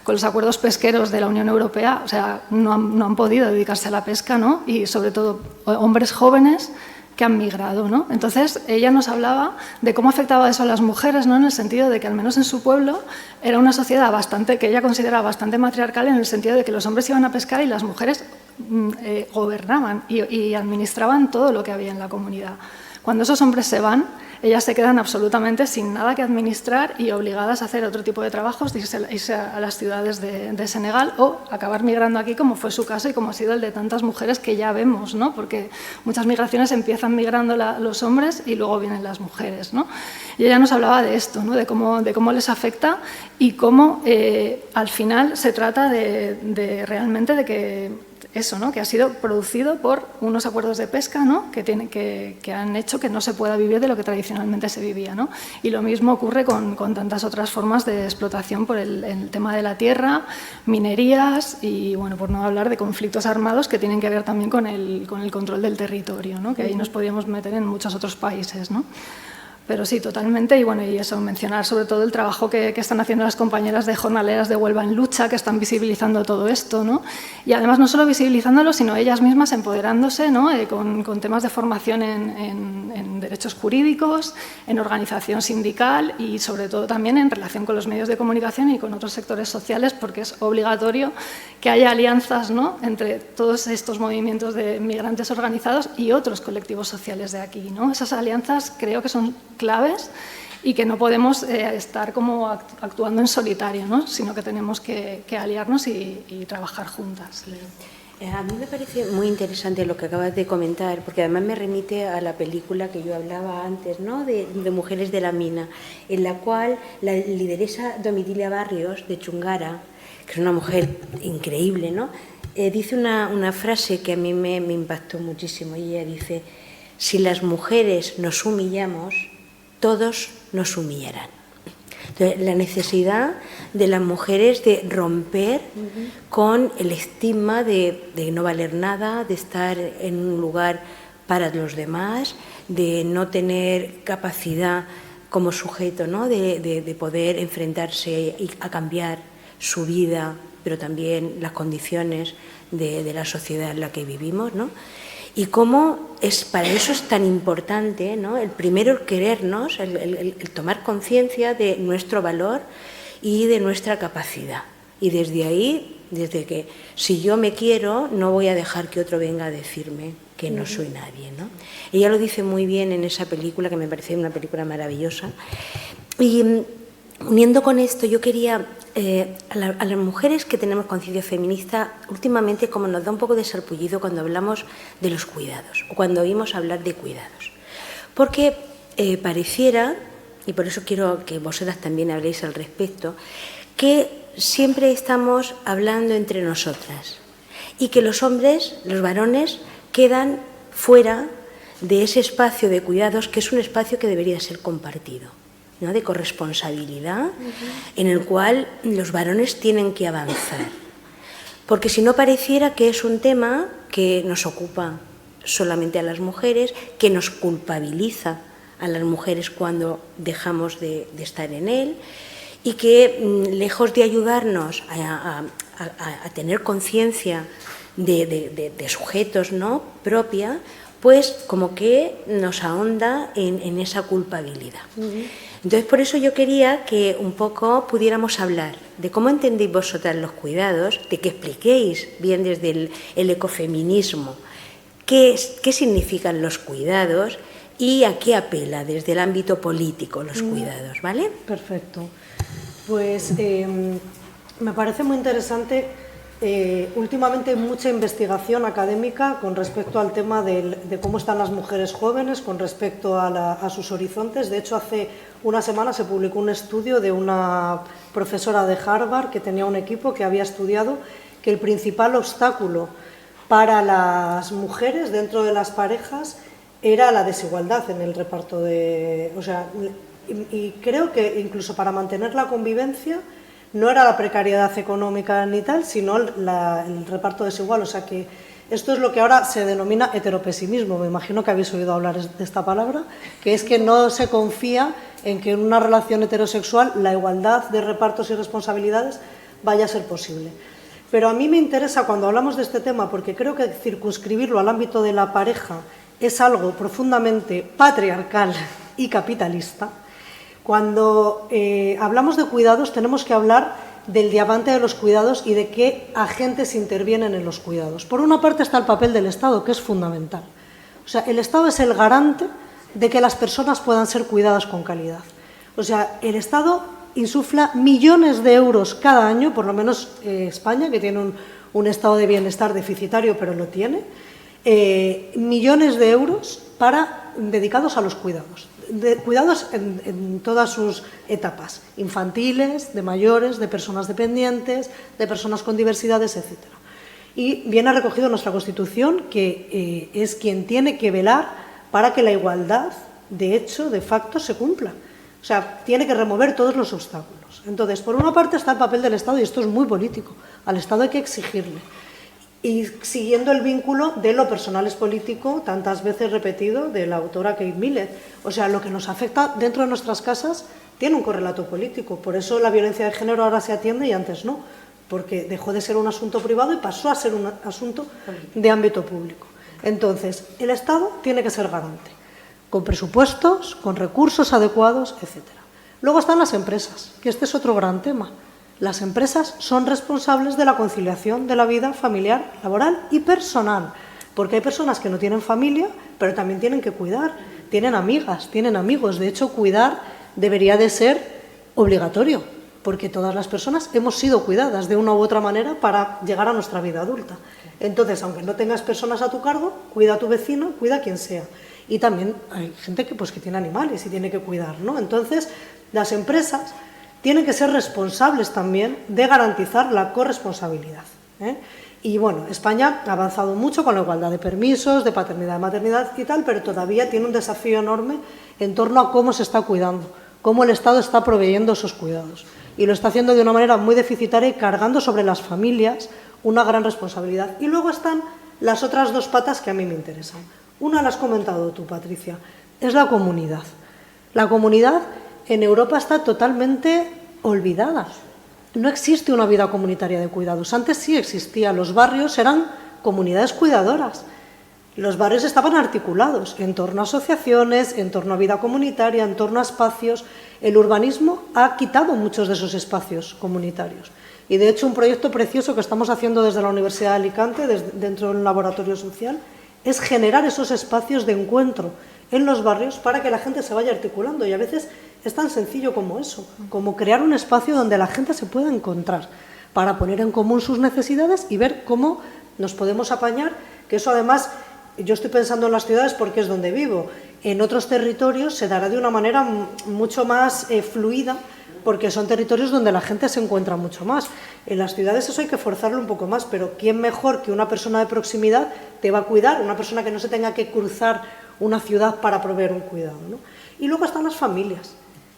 Con los acuerdos pesqueros de la Unión Europea, o sea, no han podido dedicarse a la pesca, ¿no? Y sobre todo hombres jóvenes que han migrado, ¿no? Entonces, ella nos hablaba de cómo afectaba eso a las mujeres, ¿no?, en el sentido de que, al menos en su pueblo, era una sociedad que ella consideraba bastante matriarcal, en el sentido de que los hombres iban a pescar y las mujeres gobernaban y administraban todo lo que había en la comunidad. Cuando esos hombres se van, ellas se quedan absolutamente sin nada que administrar y obligadas a hacer otro tipo de trabajos, irse a las ciudades de Senegal o acabar migrando aquí, como fue su caso y como ha sido el de tantas mujeres que ya vemos, ¿no? Porque muchas migraciones empiezan migrando los hombres y luego vienen las mujeres, ¿no? Y ella nos hablaba de esto, ¿no?, de cómo les afecta y cómo al final se trata realmente de que eso, ¿no?, que ha sido producido por unos acuerdos de pesca, ¿no?, que han hecho que no se pueda vivir de lo que tradicionalmente se vivía, ¿no? Y lo mismo ocurre con tantas otras formas de explotación por el tema de la tierra, minerías y, bueno, por no hablar de conflictos armados que tienen que ver también con el control del territorio, ¿no?, que ahí nos podríamos meter en muchos otros países, ¿no? Pero sí, totalmente, y bueno, y eso, mencionar sobre todo el trabajo que están haciendo las compañeras de jornaleras de Huelva en Lucha, que están visibilizando todo esto, ¿no? Y además no solo visibilizándolo, sino ellas mismas empoderándose, ¿no?, con temas de formación en derechos jurídicos, en organización sindical y sobre todo también en relación con los medios de comunicación y con otros sectores sociales, porque es obligatorio que haya alianzas, ¿no?, entre todos estos movimientos de migrantes organizados y otros colectivos sociales de aquí, ¿no? Esas alianzas creo que son claves y que no podemos estar como actuando en solitario, ¿no?, sino que tenemos que aliarnos y trabajar juntas. A mí me parece muy interesante lo que acabas de comentar, porque además me remite a la película que yo hablaba antes, ¿no?, de Mujeres de la Mina, en la cual la lideresa Domitila Barrios, de Chungara, que es una mujer increíble, ¿no?, dice una frase que a mí me impactó muchísimo, y ella dice: si las mujeres nos humillamos, todos nos humillarán. Entonces, la necesidad de las mujeres de romper con el estigma de no valer nada, de estar en un lugar para los demás, de no tener capacidad como sujeto, ¿no?, de poder enfrentarse a cambiar su vida, pero también las condiciones de la sociedad en la que vivimos, ¿no? Y cómo para eso es tan importante, ¿no?, el primero el querernos, el tomar conciencia de nuestro valor y de nuestra capacidad. Y desde ahí desde que si yo me quiero no voy a dejar que otro venga a decirme que no soy nadie, ¿no? Ella lo dice muy bien en esa película, que me parece una película maravillosa. Y uniendo con esto, yo quería, a las mujeres que tenemos conciencia feminista, últimamente como nos da un poco de sarpullido cuando hablamos de los cuidados, o cuando oímos hablar de cuidados. Porque pareciera, y por eso quiero que vosotras también habléis al respecto, que siempre estamos hablando entre nosotras y que los hombres, los varones, quedan fuera de ese espacio de cuidados que es un espacio que debería ser compartido, ¿no? De corresponsabilidad, en el cual los varones tienen que avanzar. Porque si no pareciera que es un tema que nos ocupa solamente a las mujeres, que nos culpabiliza a las mujeres cuando dejamos de estar en él, y que lejos de ayudarnos a tener conciencia de sujetos, ¿no?, propia, pues como que nos ahonda en esa culpabilidad. Entonces, por eso yo quería que un poco pudiéramos hablar de cómo entendéis vosotras los cuidados, de que expliquéis bien desde el ecofeminismo qué significan los cuidados y a qué apela desde el ámbito político los cuidados, ¿vale? Perfecto. Pues me parece muy interesante. Últimamente hay mucha investigación académica con respecto al tema de cómo están las mujeres jóvenes, con respecto a sus horizontes. De hecho, hace una semana se publicó un estudio de una profesora de Harvard que tenía un equipo que había estudiado que el principal obstáculo para las mujeres dentro de las parejas era la desigualdad en el reparto de... O sea, y creo que incluso para mantener la convivencia no era la precariedad económica ni tal, sino el reparto desigual. O sea que esto es lo que ahora se denomina heteropesimismo. Me imagino que habéis oído hablar de esta palabra, que es que no se confía en que en una relación heterosexual la igualdad de repartos y responsabilidades vaya a ser posible. Pero a mí me interesa cuando hablamos de este tema, porque creo que circunscribirlo al ámbito de la pareja es algo profundamente patriarcal y capitalista. Cuando hablamos de cuidados tenemos que hablar del diamante de los cuidados y de qué agentes intervienen en los cuidados. Por una parte está el papel del Estado, que es fundamental. O sea, el Estado es el garante de que las personas puedan ser cuidadas con calidad. O sea, el Estado insufla millones de euros cada año, por lo menos España, que tiene un estado de bienestar deficitario, pero lo tiene, millones de euros dedicados a los cuidados. Cuidados en todas sus etapas, infantiles, de mayores, de personas dependientes, de personas con diversidades, etc. Y viene recogido en nuestra Constitución que es quien tiene que velar para que la igualdad, de hecho, de facto, se cumpla. O sea, tiene que remover todos los obstáculos. Entonces, por una parte está el papel del Estado, y esto es muy político. Al Estado hay que exigirle. Y siguiendo el vínculo de lo personal es político, tantas veces repetido, de la autora Kate Millett. O sea, lo que nos afecta dentro de nuestras casas tiene un correlato político. Por eso la violencia de género ahora se atiende y antes no, porque dejó de ser un asunto privado y pasó a ser un asunto de ámbito público. Entonces, el Estado tiene que ser garante, con presupuestos, con recursos adecuados, etc. Luego están las empresas, que este es otro gran tema. Las empresas son responsables de la conciliación de la vida familiar, laboral y personal, porque hay personas que no tienen familia, pero también tienen que cuidar, tienen amigas, tienen amigos. De hecho, cuidar debería de ser obligatorio, porque todas las personas hemos sido cuidadas de una u otra manera para llegar a nuestra vida adulta. Entonces, aunque no tengas personas a tu cargo, cuida a tu vecino, cuida a quien sea. Y también hay gente que tiene animales y tiene que cuidar, ¿no? Entonces, las empresas tienen que ser responsables también de garantizar la corresponsabilidad, ¿eh? Y bueno, España ha avanzado mucho con la igualdad de permisos, de paternidad, de maternidad y tal, pero todavía tiene un desafío enorme en torno a cómo se está cuidando, cómo el Estado está proveyendo esos cuidados. Y lo está haciendo de una manera muy deficitaria y cargando sobre las familias una gran responsabilidad. Y luego están las otras dos patas que a mí me interesan. Una la has comentado tú, Patricia, es la comunidad. La comunidad en Europa está totalmente olvidada. No existe una vida comunitaria de cuidados. Antes sí existía. Los barrios eran comunidades cuidadoras. Los barrios estaban articulados en torno a asociaciones, en torno a vida comunitaria, en torno a espacios. El urbanismo ha quitado muchos de esos espacios comunitarios. Y de hecho un proyecto precioso que estamos haciendo desde la Universidad de Alicante, dentro de un laboratorio social, es generar esos espacios de encuentro en los barrios para que la gente se vaya articulando. Y a veces es tan sencillo como eso, como crear un espacio donde la gente se pueda encontrar para poner en común sus necesidades y ver cómo nos podemos apañar, que eso además, yo estoy pensando en las ciudades porque es donde vivo, en otros territorios se dará de una manera mucho más fluida, porque son territorios donde la gente se encuentra mucho más. En las ciudades eso hay que forzarlo un poco más, pero ¿quién mejor que una persona de proximidad te va a cuidar? Una persona que no se tenga que cruzar una ciudad para proveer un cuidado, ¿no? Y luego están las familias,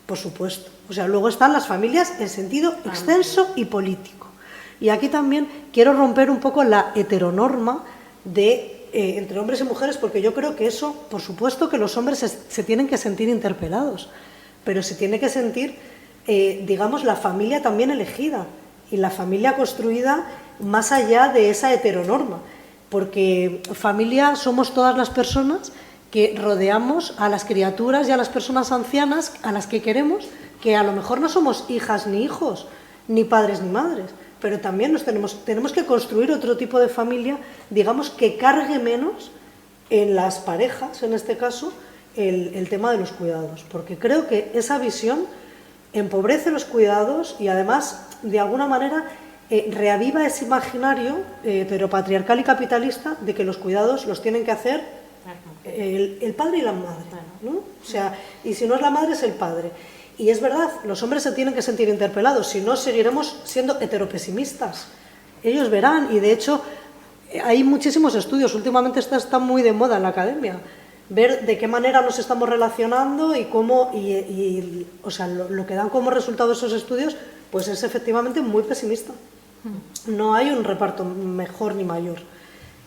por supuesto. O sea, luego están las familias en sentido extenso y político. Y aquí también quiero romper un poco la heteronorma de entre hombres y mujeres, porque yo creo que eso, por supuesto que los hombres se tienen que sentir interpelados, pero se tiene que sentir, digamos, la familia también elegida y la familia construida más allá de esa heteronorma, porque familia somos todas las personas que rodeamos a las criaturas y a las personas ancianas a las que queremos, que a lo mejor no somos hijas ni hijos, ni padres ni madres, pero también tenemos que construir otro tipo de familia, digamos, que cargue menos en las parejas, en este caso, el tema de los cuidados, porque creo que esa visión empobrece los cuidados y además, de alguna manera, reaviva ese imaginario heteropatriarcal y capitalista de que los cuidados los tienen que hacer el padre y la madre, ¿no? O sea, y si no es la madre, es el padre. Y es verdad, los hombres se tienen que sentir interpelados, si no seguiremos siendo heteropesimistas. Ellos verán, y de hecho hay muchísimos estudios, últimamente está muy de moda en la academia, ver de qué manera nos estamos relacionando y cómo, o sea, lo que dan como resultado esos estudios, pues es efectivamente muy pesimista. No hay un reparto mejor ni mayor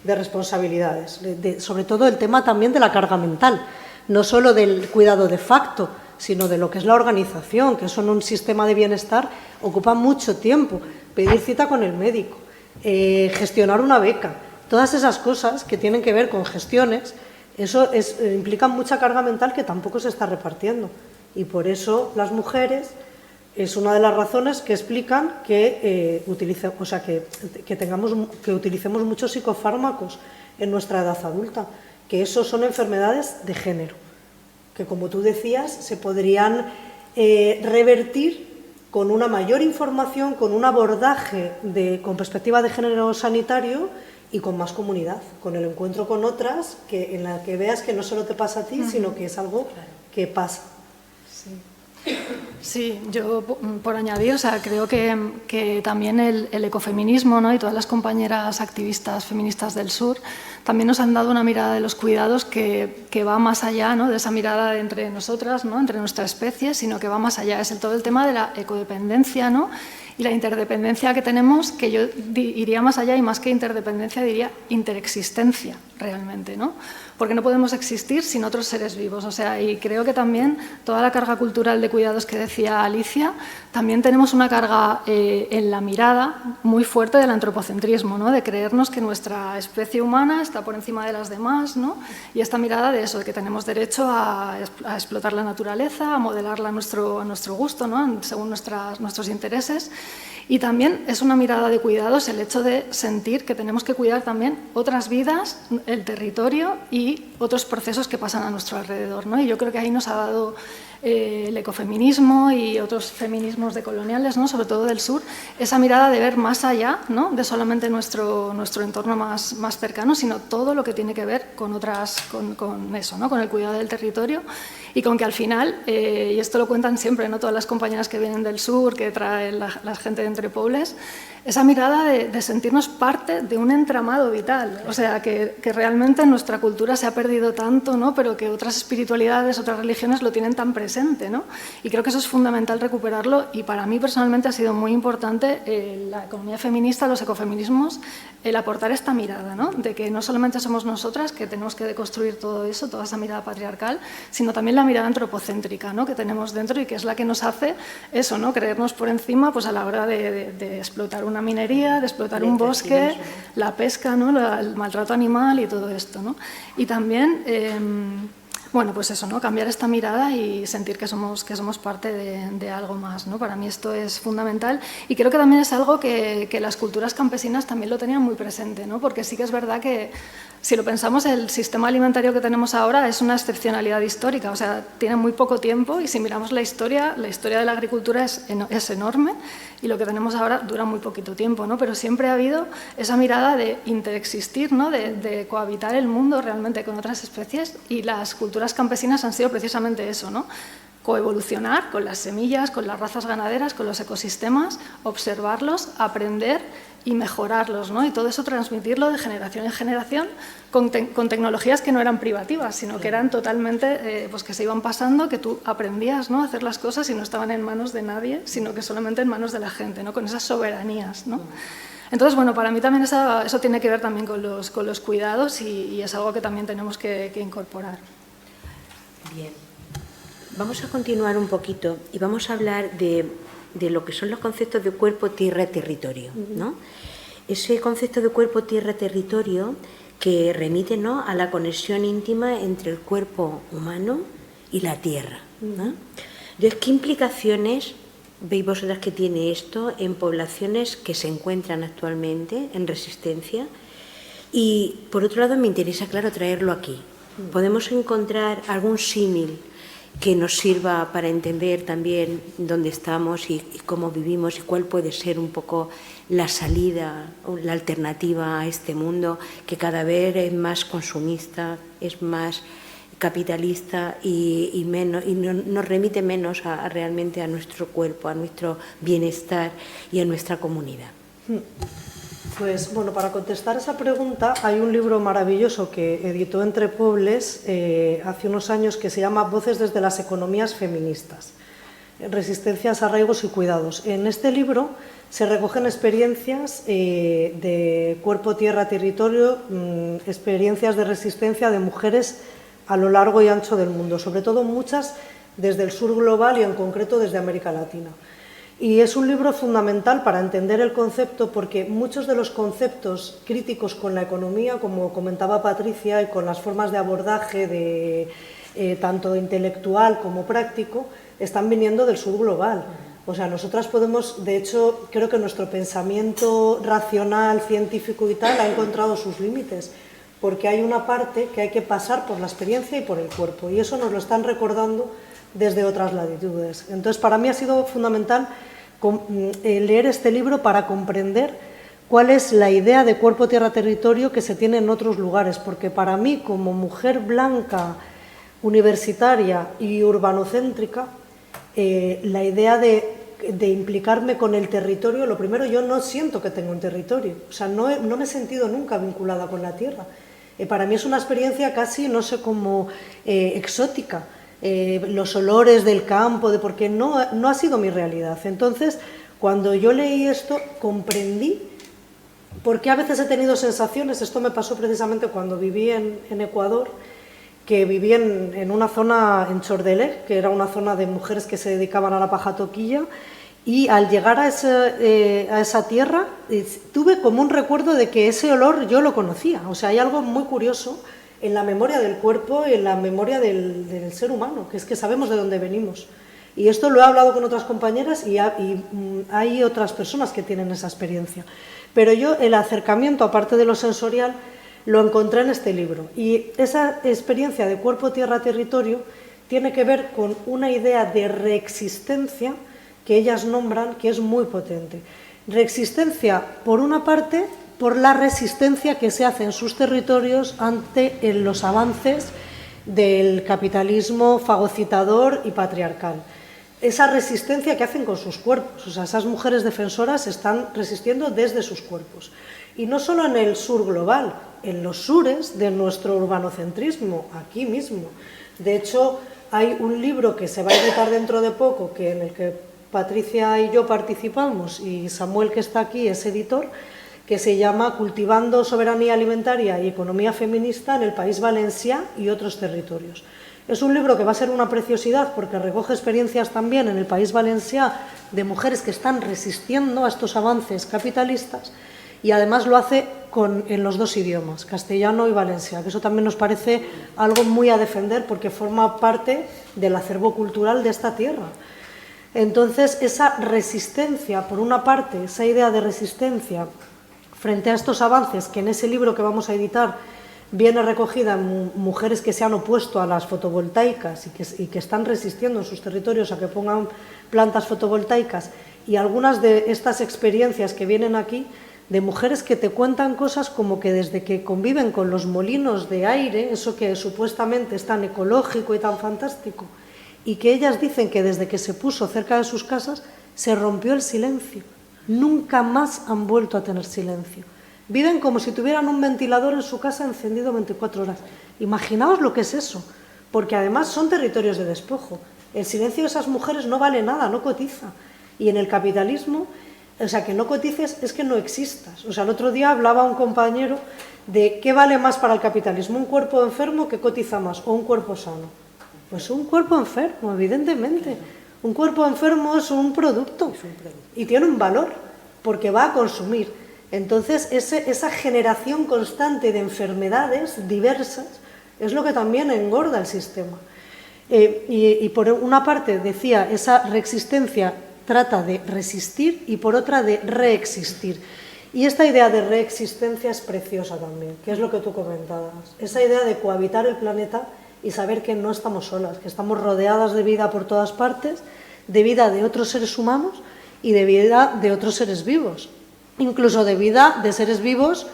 de responsabilidades, sobre todo el tema también de la carga mental, no solo del cuidado de facto, sino de lo que es la organización, que eso en un sistema de bienestar ocupa mucho tiempo, pedir cita con el médico, gestionar una beca, todas esas cosas que tienen que ver con gestiones, eso implica mucha carga mental que tampoco se está repartiendo. Y por eso las mujeres es una de las razones que explican que utilicemos muchos psicofármacos en nuestra edad adulta, que eso son enfermedades de género, que como tú decías se podrían revertir con una mayor información, con un abordaje con perspectiva de género sanitario y con más comunidad, con el encuentro con otras, en la que veas que no solo te pasa a ti, sino que es algo que pasa. Sí, yo por añadir, o sea, creo que también el ecofeminismo, ¿no? Y todas las compañeras activistas feministas del sur también nos han dado una mirada de los cuidados que va más allá, ¿no? De esa mirada de entre nosotras, ¿no? Entre nuestra especie, sino que va más allá. Es todo el tema de la ecodependencia, ¿no? Y la interdependencia que tenemos, que yo iría más allá y más que interdependencia diría interexistencia realmente, ¿no? Porque no podemos existir sin otros seres vivos. O sea, y creo que también toda la carga cultural de cuidados que decía Alicia, también tenemos una carga en la mirada muy fuerte del antropocentrismo, ¿no? De creernos que nuestra especie humana está por encima de las demás, ¿no? Y esta mirada de eso, de que tenemos derecho a explotar la naturaleza, a modelarla a nuestro gusto, ¿no? Según nuestros intereses. Y también es una mirada de cuidados el hecho de sentir que tenemos que cuidar también otras vidas, el territorio y otros procesos que pasan a nuestro alrededor, ¿no? Y yo creo que ahí nos ha dado el ecofeminismo y otros feminismos decoloniales, ¿no? Sobre todo del sur, esa mirada de ver más allá, ¿no? De solamente nuestro entorno más cercano, sino todo lo que tiene que ver con eso, ¿no? Con el cuidado del territorio y con que al final, y esto lo cuentan siempre, ¿no? Todas las compañeras que vienen del sur, que traen la gente de Entre Pobles, esa mirada de sentirnos parte de un entramado vital, o sea, que realmente en nuestra cultura se ha perdido tanto, ¿no? Pero que otras espiritualidades, otras religiones lo tienen tan presente, ¿no? Y creo que eso es fundamental recuperarlo y para mí personalmente ha sido muy importante la economía feminista, los ecofeminismos, el aportar esta mirada, ¿no? De que no solamente somos nosotras que tenemos que deconstruir todo eso, toda esa mirada patriarcal, sino también la mirada antropocéntrica, ¿no? Que tenemos dentro y que es la que nos hace eso, ¿no? Creernos por encima pues, a la hora de explotar una minería, de explotar un bosque, la pesca, ¿no? El maltrato animal y todo esto, ¿no? Y también, Bueno, pues eso, ¿no? Cambiar esta mirada y sentir que somos parte de algo más, ¿no? Para mí esto es fundamental y creo que también es algo que las culturas campesinas también lo tenían muy presente, ¿no? Porque sí que es verdad que, si lo pensamos, el sistema alimentario que tenemos ahora es una excepcionalidad histórica, o sea, tiene muy poco tiempo y si miramos la historia de la agricultura es enorme y lo que tenemos ahora dura muy poquito tiempo, ¿no? Pero siempre ha habido esa mirada de interexistir, ¿no? De cohabitar el mundo realmente con otras especies y las culturas campesinas han sido precisamente eso, ¿no? Coevolucionar con las semillas, con las razas ganaderas, con los ecosistemas, observarlos, aprender y mejorarlos, ¿no? Y todo eso transmitirlo de generación en generación con tecnologías que no eran privativas, sino que eran totalmente, pues que se iban pasando, que tú aprendías, ¿no? A hacer las cosas y no estaban en manos de nadie, sino que solamente en manos de la gente, ¿no? Con esas soberanías, ¿no? Entonces, bueno, para mí también eso tiene que ver también con los cuidados y es algo que también tenemos que incorporar. Bien, vamos a continuar un poquito y vamos a hablar de lo que son los conceptos de cuerpo, tierra, territorio, ¿no? Ese concepto de cuerpo, tierra, territorio que remite, ¿no?, a la conexión íntima entre el cuerpo humano y la tierra, ¿no? Entonces, ¿qué implicaciones veis vosotras que tiene esto en poblaciones que se encuentran actualmente en resistencia? Y, por otro lado, me interesa, claro, traerlo aquí. ¿Podemos encontrar algún símil que nos sirva para entender también dónde estamos y cómo vivimos y cuál puede ser un poco la salida o la alternativa a este mundo que cada vez es más consumista, es más capitalista y nos remite menos realmente a nuestro cuerpo, a nuestro bienestar y a nuestra comunidad? Pues bueno, para contestar esa pregunta hay un libro maravilloso que editó Entre Pobles hace unos años que se llama Voces desde las economías feministas, resistencias, arraigos y cuidados. En este libro se recogen experiencias de cuerpo, tierra, territorio, experiencias de resistencia de mujeres a lo largo y ancho del mundo, sobre todo muchas desde el sur global y en concreto desde América Latina. Y es un libro fundamental para entender el concepto porque muchos de los conceptos críticos con la economía, como comentaba Patricia, y con las formas de abordaje tanto intelectual como práctico, están viniendo del sur global. O sea, nosotras podemos, de hecho, creo que nuestro pensamiento racional, científico y tal ha encontrado sus límites, porque hay una parte que hay que pasar por la experiencia y por el cuerpo, y eso nos lo están recordando desde otras latitudes. Entonces, para mí ha sido fundamental leer este libro para comprender cuál es la idea de cuerpo, tierra, territorio que se tiene en otros lugares, porque para mí, como mujer blanca, universitaria y urbanocéntrica, la idea de implicarme con el territorio, lo primero, yo no siento que tengo un territorio, o sea, no me he sentido nunca vinculada con la tierra. Para mí es una experiencia casi, no sé, como exótica, los olores del campo, porque no ha sido mi realidad. Entonces, cuando yo leí esto, comprendí por qué a veces he tenido sensaciones. Esto me pasó precisamente cuando viví en Ecuador, que viví en una zona en Chordelé, que era una zona de mujeres que se dedicaban a la paja toquilla, y al llegar a esa tierra tuve como un recuerdo de que ese olor yo lo conocía. O sea, hay algo muy curioso en la memoria del cuerpo y en la memoria del ser humano, que es que sabemos de dónde venimos. Y esto lo he hablado con otras compañeras y hay otras personas que tienen esa experiencia. Pero yo el acercamiento, aparte de lo sensorial, lo encontré en este libro. Y esa experiencia de cuerpo, tierra, territorio tiene que ver con una idea de reexistencia que ellas nombran, que es muy potente. Reexistencia, por una parte, por la resistencia que se hace en sus territorios ante los avances del capitalismo fagocitador y patriarcal. Esa resistencia que hacen con sus cuerpos, o sea, esas mujeres defensoras están resistiendo desde sus cuerpos. Y no solo en el sur global, en los sures de nuestro urbanocentrismo, aquí mismo. De hecho, hay un libro que se va a editar dentro de poco, en el que Patricia y yo participamos, y Samuel, que está aquí, es editor, que se llama Cultivando soberanía alimentaria y economía feminista en el País Valencià y otros territorios. Es un libro que va a ser una preciosidad porque recoge experiencias también en el País Valencià de mujeres que están resistiendo a estos avances capitalistas y además lo hace en los dos idiomas, castellano y valenciano, que eso también nos parece algo muy a defender porque forma parte del acervo cultural de esta tierra. Entonces, esa resistencia, por una parte, esa idea de resistencia frente a estos avances que en ese libro que vamos a editar viene recogida en mujeres que se han opuesto a las fotovoltaicas y que están resistiendo en sus territorios a que pongan plantas fotovoltaicas, y algunas de estas experiencias que vienen aquí de mujeres que te cuentan cosas como que desde que conviven con los molinos de aire, eso que supuestamente es tan ecológico y tan fantástico, y que ellas dicen que desde que se puso cerca de sus casas se rompió el silencio. Nunca más han vuelto a tener silencio. Viven como si tuvieran un ventilador en su casa encendido 24 horas. Imaginaos lo que es eso, porque además son territorios de despojo. El silencio de esas mujeres no vale nada, no cotiza. Y en el capitalismo, o sea, que no cotices es que no existas. O sea, el otro día hablaba un compañero de qué vale más para el capitalismo, un cuerpo enfermo que cotiza más o un cuerpo sano. Pues un cuerpo enfermo, evidentemente. Un cuerpo enfermo es un producto y tiene un valor porque va a consumir. Entonces, esa generación constante de enfermedades diversas es lo que también engorda el sistema. Y por una parte, decía, esa reexistencia trata de resistir y por otra de reexistir. Y esta idea de reexistencia es preciosa también, que es lo que tú comentabas. Esa idea de cohabitar el planeta y saber que no estamos solas, que estamos rodeadas de vida por todas partes, de vida de otros seres humanos y de vida de otros seres vivos. Incluso de vida de seres vivos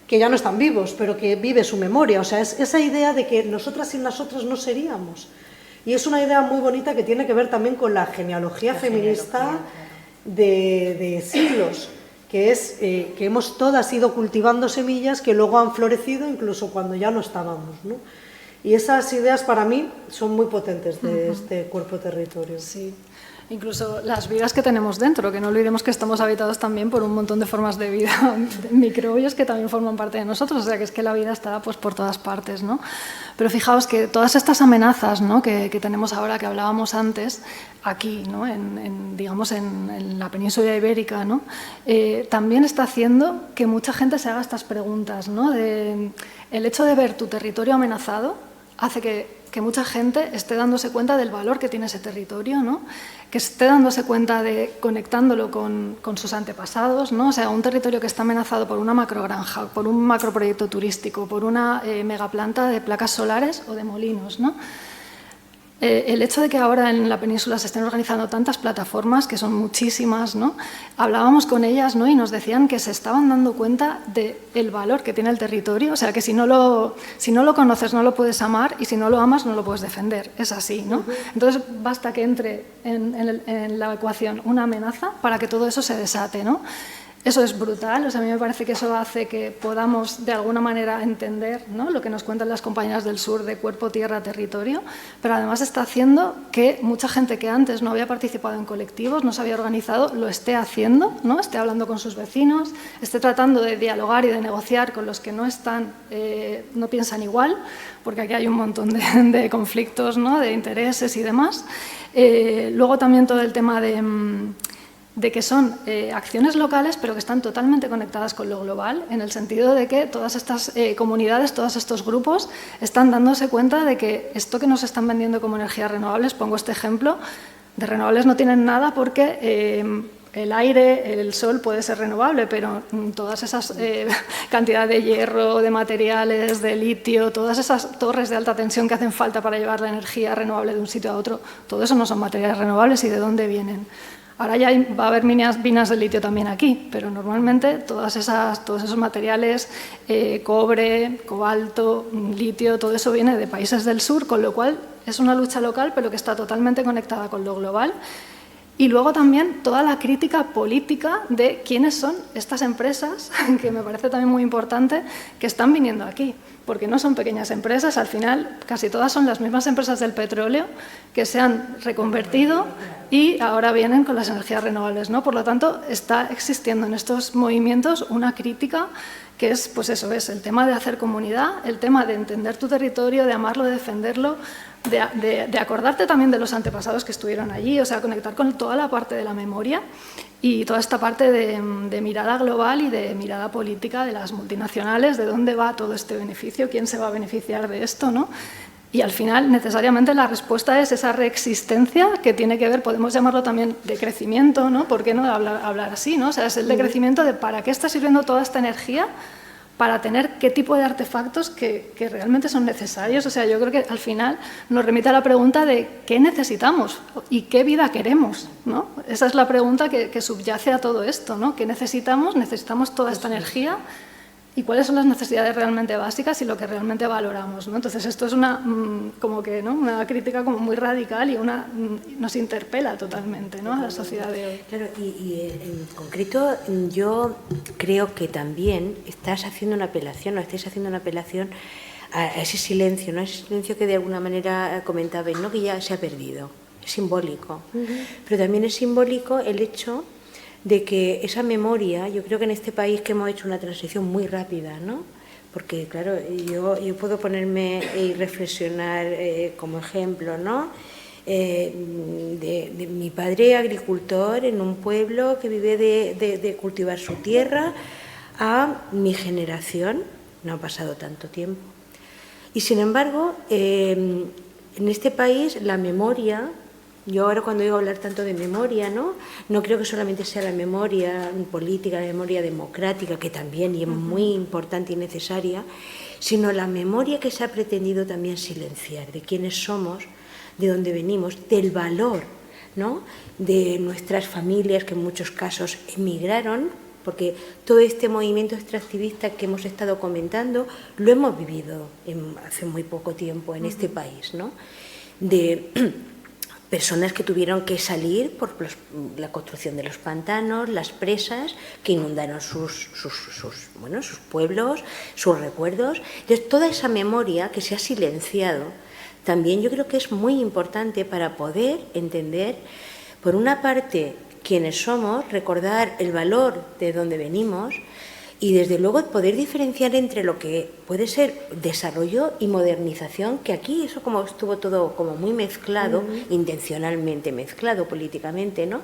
que ya no están vivos, pero que vive su memoria. O sea, es esa idea de que nosotras sin nosotros no seríamos. Y es una idea muy bonita que tiene que ver también con la genealogía feminista de siglos, que es que hemos todas ido cultivando semillas que luego han florecido incluso cuando ya no estábamos, ¿no? Y esas ideas para mí son muy potentes de este cuerpo territorio. Sí. Incluso las vidas que tenemos dentro, que no olvidemos que estamos habitados también por un montón de formas de vida, microbios que también forman parte de nosotros, o sea que es que la vida está pues por todas partes, ¿no? Pero fijaos que todas estas amenazas, ¿no?, que tenemos ahora, que hablábamos antes, aquí, ¿no?, digamos en la península ibérica, ¿no?, también está haciendo que mucha gente se haga estas preguntas, ¿no? El hecho de ver tu territorio amenazado hace que mucha gente esté dándose cuenta del valor que tiene ese territorio, ¿no?, que esté dándose cuenta de conectándolo con sus antepasados, ¿no? O sea, un territorio que está amenazado por una macrogranja, por un macroproyecto turístico, por una megaplanta de placas solares o de molinos, ¿no? El hecho de que ahora en la península se estén organizando tantas plataformas, que son muchísimas, ¿no?, hablábamos con ellas, ¿no?, y nos decían que se estaban dando cuenta del valor que tiene el territorio, o sea, que si no lo conoces no lo puedes amar y si no lo amas no lo puedes defender, es así, ¿no? Entonces basta que entre en la ecuación una amenaza para que todo eso se desate, ¿no? Eso es brutal, o sea, a mí me parece que eso hace que podamos de alguna manera entender, ¿no?, lo que nos cuentan las compañeras del sur de cuerpo, tierra, territorio, pero además está haciendo que mucha gente que antes no había participado en colectivos, no se había organizado, lo esté haciendo, ¿no?, esté hablando con sus vecinos, esté tratando de dialogar y de negociar con los que no piensan igual, porque aquí hay un montón de conflictos, ¿no?, de intereses y demás. Luego también todo el tema de que son acciones locales, pero que están totalmente conectadas con lo global, en el sentido de que todas estas comunidades, todos estos grupos, están dándose cuenta de que esto que nos están vendiendo como energías renovables, pongo este ejemplo, de renovables no tienen nada porque el aire, el sol puede ser renovable, pero todas esas cantidad de hierro, de materiales, de litio, todas esas torres de alta tensión que hacen falta para llevar la energía renovable de un sitio a otro, todo eso no son materiales renovables. ¿Y de dónde vienen? Ahora ya va a haber minas de litio también aquí, pero normalmente todos esos materiales, cobre, cobalto, litio, todo eso viene de países del sur, con lo cual es una lucha local, pero que está totalmente conectada con lo global. Y luego también toda la crítica política de quiénes son estas empresas, que me parece también muy importante, que están viniendo aquí. porque no son pequeñas empresas, al final casi todas son las mismas empresas del petróleo que se han reconvertido y ahora vienen con las energías renovables, ¿no? Por lo tanto, está existiendo en estos movimientos una crítica que es, pues eso, es el tema de hacer comunidad, el tema de entender tu territorio, de amarlo, de defenderlo, de acordarte también de los antepasados que estuvieron allí, o sea, conectar con toda la parte de la memoria y toda esta parte de mirada global y de mirada política de las multinacionales, de dónde va todo este beneficio, quién se va a beneficiar de esto, ¿no? Y al final, necesariamente, la respuesta es esa reexistencia que tiene que ver, podemos llamarlo también de crecimiento, ¿no? ¿Por qué no hablar así, ¿no? O sea, es el de crecimiento de para qué está sirviendo toda esta energía, para tener qué tipo de artefactos que realmente son necesarios. O sea, yo creo que al final nos remite a la pregunta de qué necesitamos y qué vida queremos, ¿no? Esa es la pregunta que subyace a todo esto, ¿no? ¿Qué necesitamos? Necesitamos toda esta energía. ¿Y cuáles son las necesidades realmente básicas y lo que realmente valoramos, ¿no? Entonces, esto es como que, ¿no? Una crítica como muy radical y nos interpela totalmente, ¿no? A la sociedad de hoy. Claro, y en concreto yo creo que también estás haciendo una apelación, o estáis haciendo una apelación a ese silencio, ¿no? Ese silencio que de alguna manera comentabais, ¿no? Que ya se ha perdido, es simbólico. Pero también es simbólico el hecho de que esa memoria, yo creo que en este país que hemos hecho una transición muy rápida, ¿no? Porque, claro, yo puedo ponerme y reflexionar como ejemplo, ¿no? De mi padre agricultor en un pueblo que vive de cultivar su tierra, a mi generación, no ha pasado tanto tiempo. Y sin embargo, en este país la memoria, yo ahora cuando oigo hablar tanto de memoria, no creo que solamente sea la memoria política, la memoria democrática, que también y es muy importante y necesaria, sino la memoria que se ha pretendido también silenciar, de quiénes somos, de dónde venimos, del valor, ¿no? De nuestras familias que en muchos casos emigraron, porque todo este movimiento extractivista que hemos estado comentando lo hemos vivido hace muy poco tiempo en este país, ¿no? De personas que tuvieron que salir por la construcción de los pantanos, las presas que inundaron sus pueblos, sus recuerdos. Entonces, toda esa memoria que se ha silenciado también yo creo que es muy importante para poder entender, por una parte, quiénes somos, recordar el valor de donde venimos y, desde luego, poder diferenciar entre lo que puede ser desarrollo y modernización, que aquí eso como estuvo todo como muy mezclado, intencionalmente mezclado políticamente, ¿no?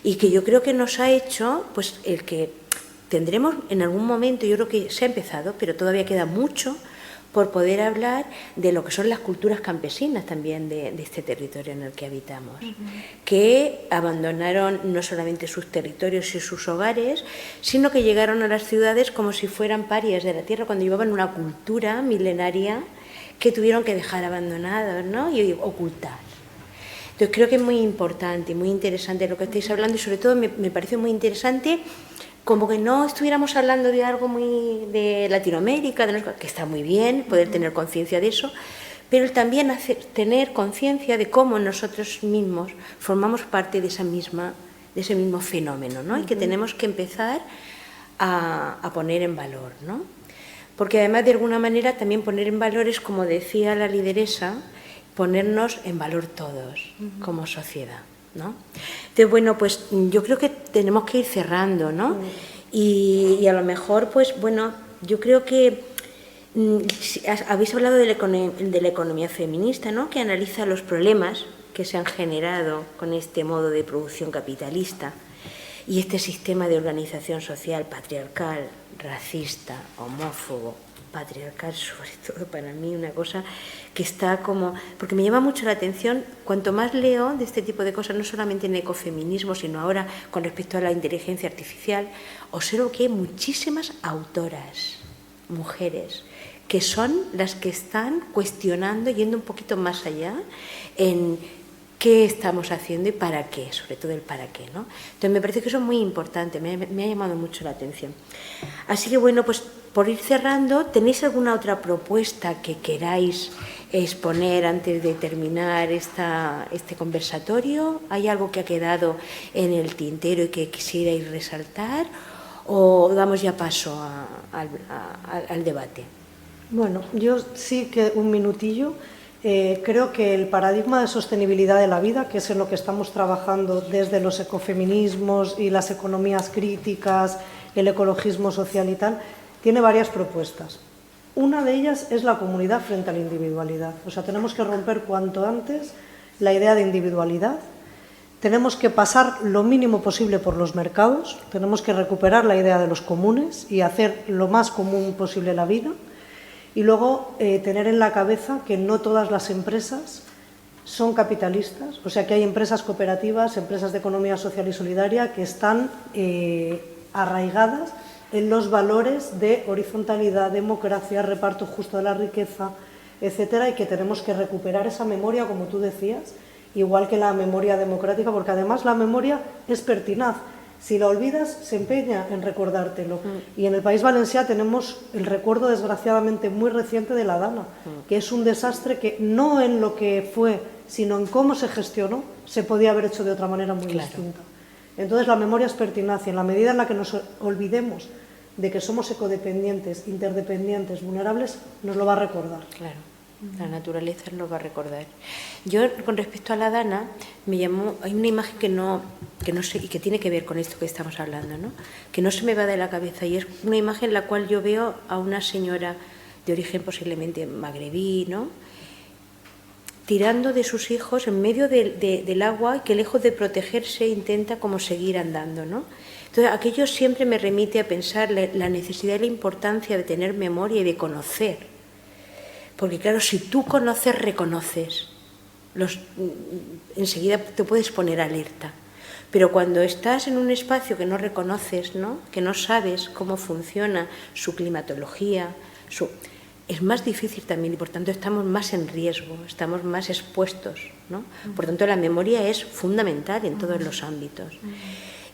Y que yo creo que nos ha hecho, pues, el que tendremos en algún momento, yo creo que se ha empezado, pero todavía queda mucho por poder hablar de lo que son las culturas campesinas también de este territorio en el que habitamos, que abandonaron no solamente sus territorios y sus hogares, sino que llegaron a las ciudades como si fueran parias de la tierra, cuando llevaban una cultura milenaria que tuvieron que dejar abandonada, ¿no? Y ocultar. Entonces creo que es muy importante y muy interesante lo que estáis hablando, y sobre todo me parece muy interesante como que no estuviéramos hablando de algo muy de Latinoamérica, que está muy bien poder tener conciencia de eso, pero también tener conciencia de cómo nosotros mismos formamos parte de ese mismo fenómeno, ¿no? Y que tenemos que empezar a poner en valor, ¿no? Porque además, de alguna manera, también poner en valor es, como decía la lideresa, ponernos en valor todos como sociedad, ¿no? Entonces, bueno, pues yo creo que tenemos que ir cerrando, ¿no? Y a lo mejor, pues bueno, yo creo que habéis hablado de la economía feminista, ¿no? Que analiza los problemas que se han generado con este modo de producción capitalista y este sistema de organización social patriarcal, racista, homófobo, patriarcal, sobre todo para mí, una cosa que está como... Porque me llama mucho la atención, cuanto más leo de este tipo de cosas, no solamente en ecofeminismo, sino ahora con respecto a la inteligencia artificial, observo que hay muchísimas autoras, mujeres, que son las que están cuestionando, yendo un poquito más allá, en qué estamos haciendo y para qué, sobre todo el para qué, ¿no? Entonces me parece que eso es muy importante, me ha llamado mucho la atención. Así que bueno, pues por ir cerrando, ¿tenéis alguna otra propuesta que queráis exponer antes de terminar este conversatorio? ¿Hay algo que ha quedado en el tintero y que quisierais resaltar? ¿O damos ya paso al debate? Bueno, yo sí que un minutillo. Creo que el paradigma de sostenibilidad de la vida, que es en lo que estamos trabajando desde los ecofeminismos y las economías críticas, el ecologismo social y tal, tiene varias propuestas. Una de ellas es la comunidad frente a la individualidad. O sea, tenemos que romper cuanto antes la idea de individualidad. Tenemos que pasar lo mínimo posible por los mercados, tenemos que recuperar la idea de los comunes y hacer lo más común posible la vida. Y luego tener en la cabeza que no todas las empresas son capitalistas, o sea que hay empresas cooperativas, empresas de economía social y solidaria que están arraigadas en los valores de horizontalidad, democracia, reparto justo de la riqueza, etcétera, y que tenemos que recuperar esa memoria, como tú decías, igual que la memoria democrática, porque además la memoria es pertinaz. Si la olvidas, se empeña en recordártelo. Y en el País Valencià tenemos el recuerdo, desgraciadamente, muy reciente de la Dana, que es un desastre que no en lo que fue, sino en cómo se gestionó, se podía haber hecho de otra manera muy distinta. Entonces, la memoria es pertinaz y en la medida en la que nos olvidemos de que somos ecodependientes, interdependientes, vulnerables, nos lo va a recordar. Claro. La naturaleza nos va a recordar. Yo, con respecto a la Dana, me llamó, hay una imagen que no sé, y que tiene que ver con esto que estamos hablando, ¿no? Que no se me va de la cabeza, y es una imagen en la cual yo veo a una señora de origen posiblemente magrebí, ¿no?, tirando de sus hijos en medio del agua, y que lejos de protegerse intenta como seguir andando, ¿no? Entonces, aquello siempre me remite a pensar la necesidad y la importancia de tener memoria y de conocer. Porque claro, si tú conoces, reconoces, enseguida te puedes poner alerta. Pero cuando estás en un espacio que no reconoces, ¿no?, que no sabes cómo funciona su climatología, es más difícil también, y por tanto estamos más en riesgo, estamos más expuestos, ¿no? Por tanto, la memoria es fundamental en todos los ámbitos.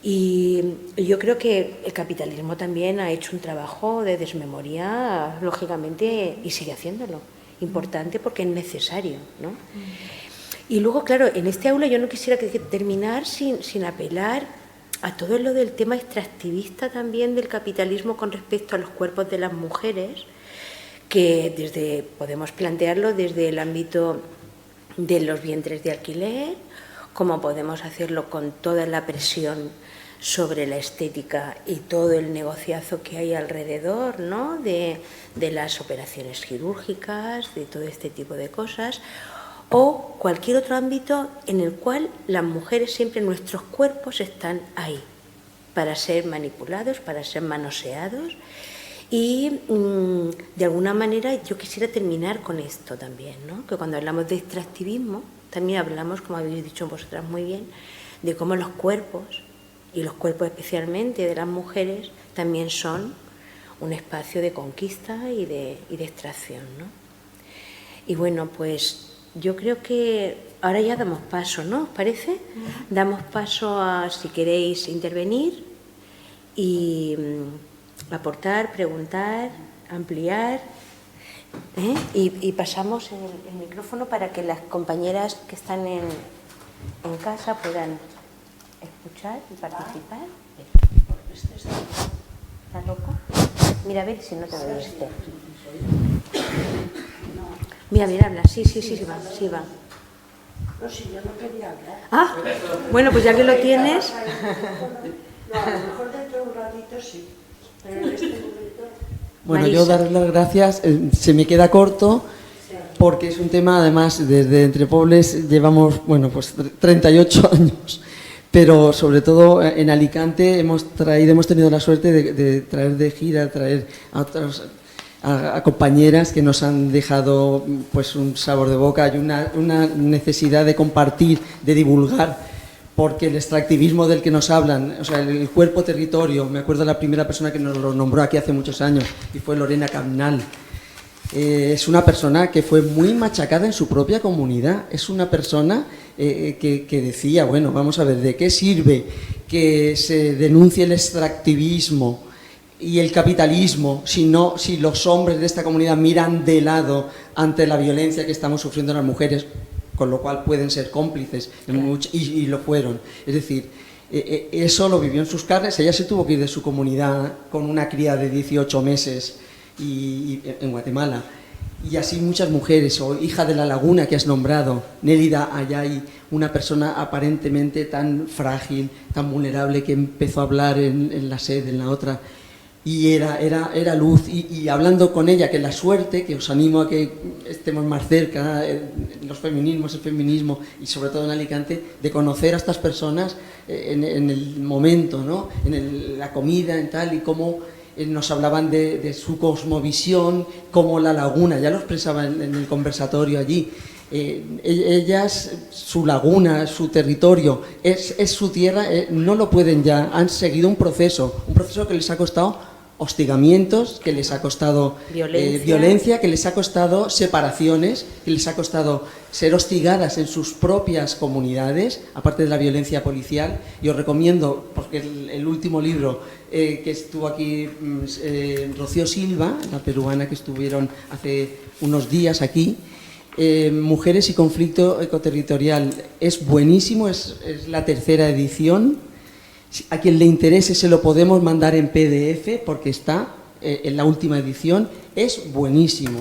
Y yo creo que el capitalismo también ha hecho un trabajo de desmemoria, lógicamente, y sigue haciéndolo, importante porque es necesario, ¿no? Y luego, claro, en este aula yo no quisiera terminar sin apelar a todo lo del tema extractivista también del capitalismo con respecto a los cuerpos de las mujeres, que podemos plantearlo desde el ámbito de los vientres de alquiler, como podemos hacerlo con toda la presión sobre la estética y todo el negociazo que hay alrededor, ¿no?, de las operaciones quirúrgicas, de todo este tipo de cosas, o cualquier otro ámbito en el cual las mujeres siempre, nuestros cuerpos están ahí, para ser manipulados, para ser manoseados. Y de alguna manera yo quisiera terminar con esto también, ¿no?, que cuando hablamos de extractivismo también hablamos, como habéis dicho vosotras muy bien, de cómo los cuerpos, y los cuerpos especialmente de las mujeres, también son un espacio de conquista y de extracción, ¿no? Y bueno, pues yo creo que ahora ya damos paso, ¿no?, ¿os parece? Damos paso a, si queréis intervenir y aportar, preguntar, ampliar, y pasamos el micrófono para que las compañeras que están en casa puedan escuchar y participar. ¿Está loco? Mira, a ver si no te veo este. Mira, habla. Sí, va. No, si yo no quería hablar. Ah, bueno, pues ya que lo tienes. No, a lo mejor dentro de un ratito sí, pero en este momento... Bueno, Marisa. yo darles las gracias, se me queda corto porque es un tema, además, desde Entre Pobles llevamos, bueno, pues 38 años, pero sobre todo en Alicante hemos tenido la suerte de traer de gira, traer a compañeras que nos han dejado pues un sabor de boca y una necesidad de compartir, de divulgar, porque el extractivismo del que nos hablan, o sea, el cuerpo territorio, me acuerdo de la primera persona que nos lo nombró aquí hace muchos años, y fue Lorena Cabnal. Es una persona que fue muy machacada en su propia comunidad, es una persona que decía, bueno, vamos a ver, ¿de qué sirve que se denuncie el extractivismo y el capitalismo si los hombres de esta comunidad miran de lado ante la violencia que estamos sufriendo las mujeres, con lo cual pueden ser cómplices, y lo fueron? Es decir, eso lo vivió en sus carnes. Ella se tuvo que ir de su comunidad con una cría de 18 meses y en Guatemala. Y así muchas mujeres, o Hija de la Laguna que has nombrado, Nélida Ayay, una persona aparentemente tan frágil, tan vulnerable, que empezó a hablar en la SED, en la otra, y era luz. Y hablando con ella, que la suerte, que os animo a que estemos más cerca, los feminismos, el feminismo, y sobre todo en Alicante, de conocer a estas personas en el momento, ¿no? En la comida, en tal, y cómo nos hablaban de su cosmovisión, como la laguna, ya lo expresaba en el conversatorio allí. Ellas, su laguna, su territorio, es su tierra, no lo pueden ya, han seguido un proceso que les ha costado hostigamientos, que les ha costado violencia, que les ha costado separaciones, que les ha costado ser hostigadas en sus propias comunidades, aparte de la violencia policial. Y os recomiendo, porque el último libro que estuvo aquí, Rocío Silva, la peruana, que estuvieron hace unos días aquí, Mujeres y conflicto ecoterritorial, es buenísimo, es la tercera edición. A quien le interese se lo podemos mandar en PDF porque está en la última edición, es buenísimo.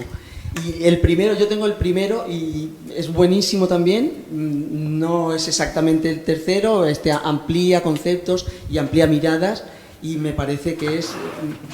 Y el primero, yo tengo el primero y es buenísimo también, no es exactamente el tercero, amplía conceptos y amplía miradas, y me parece que es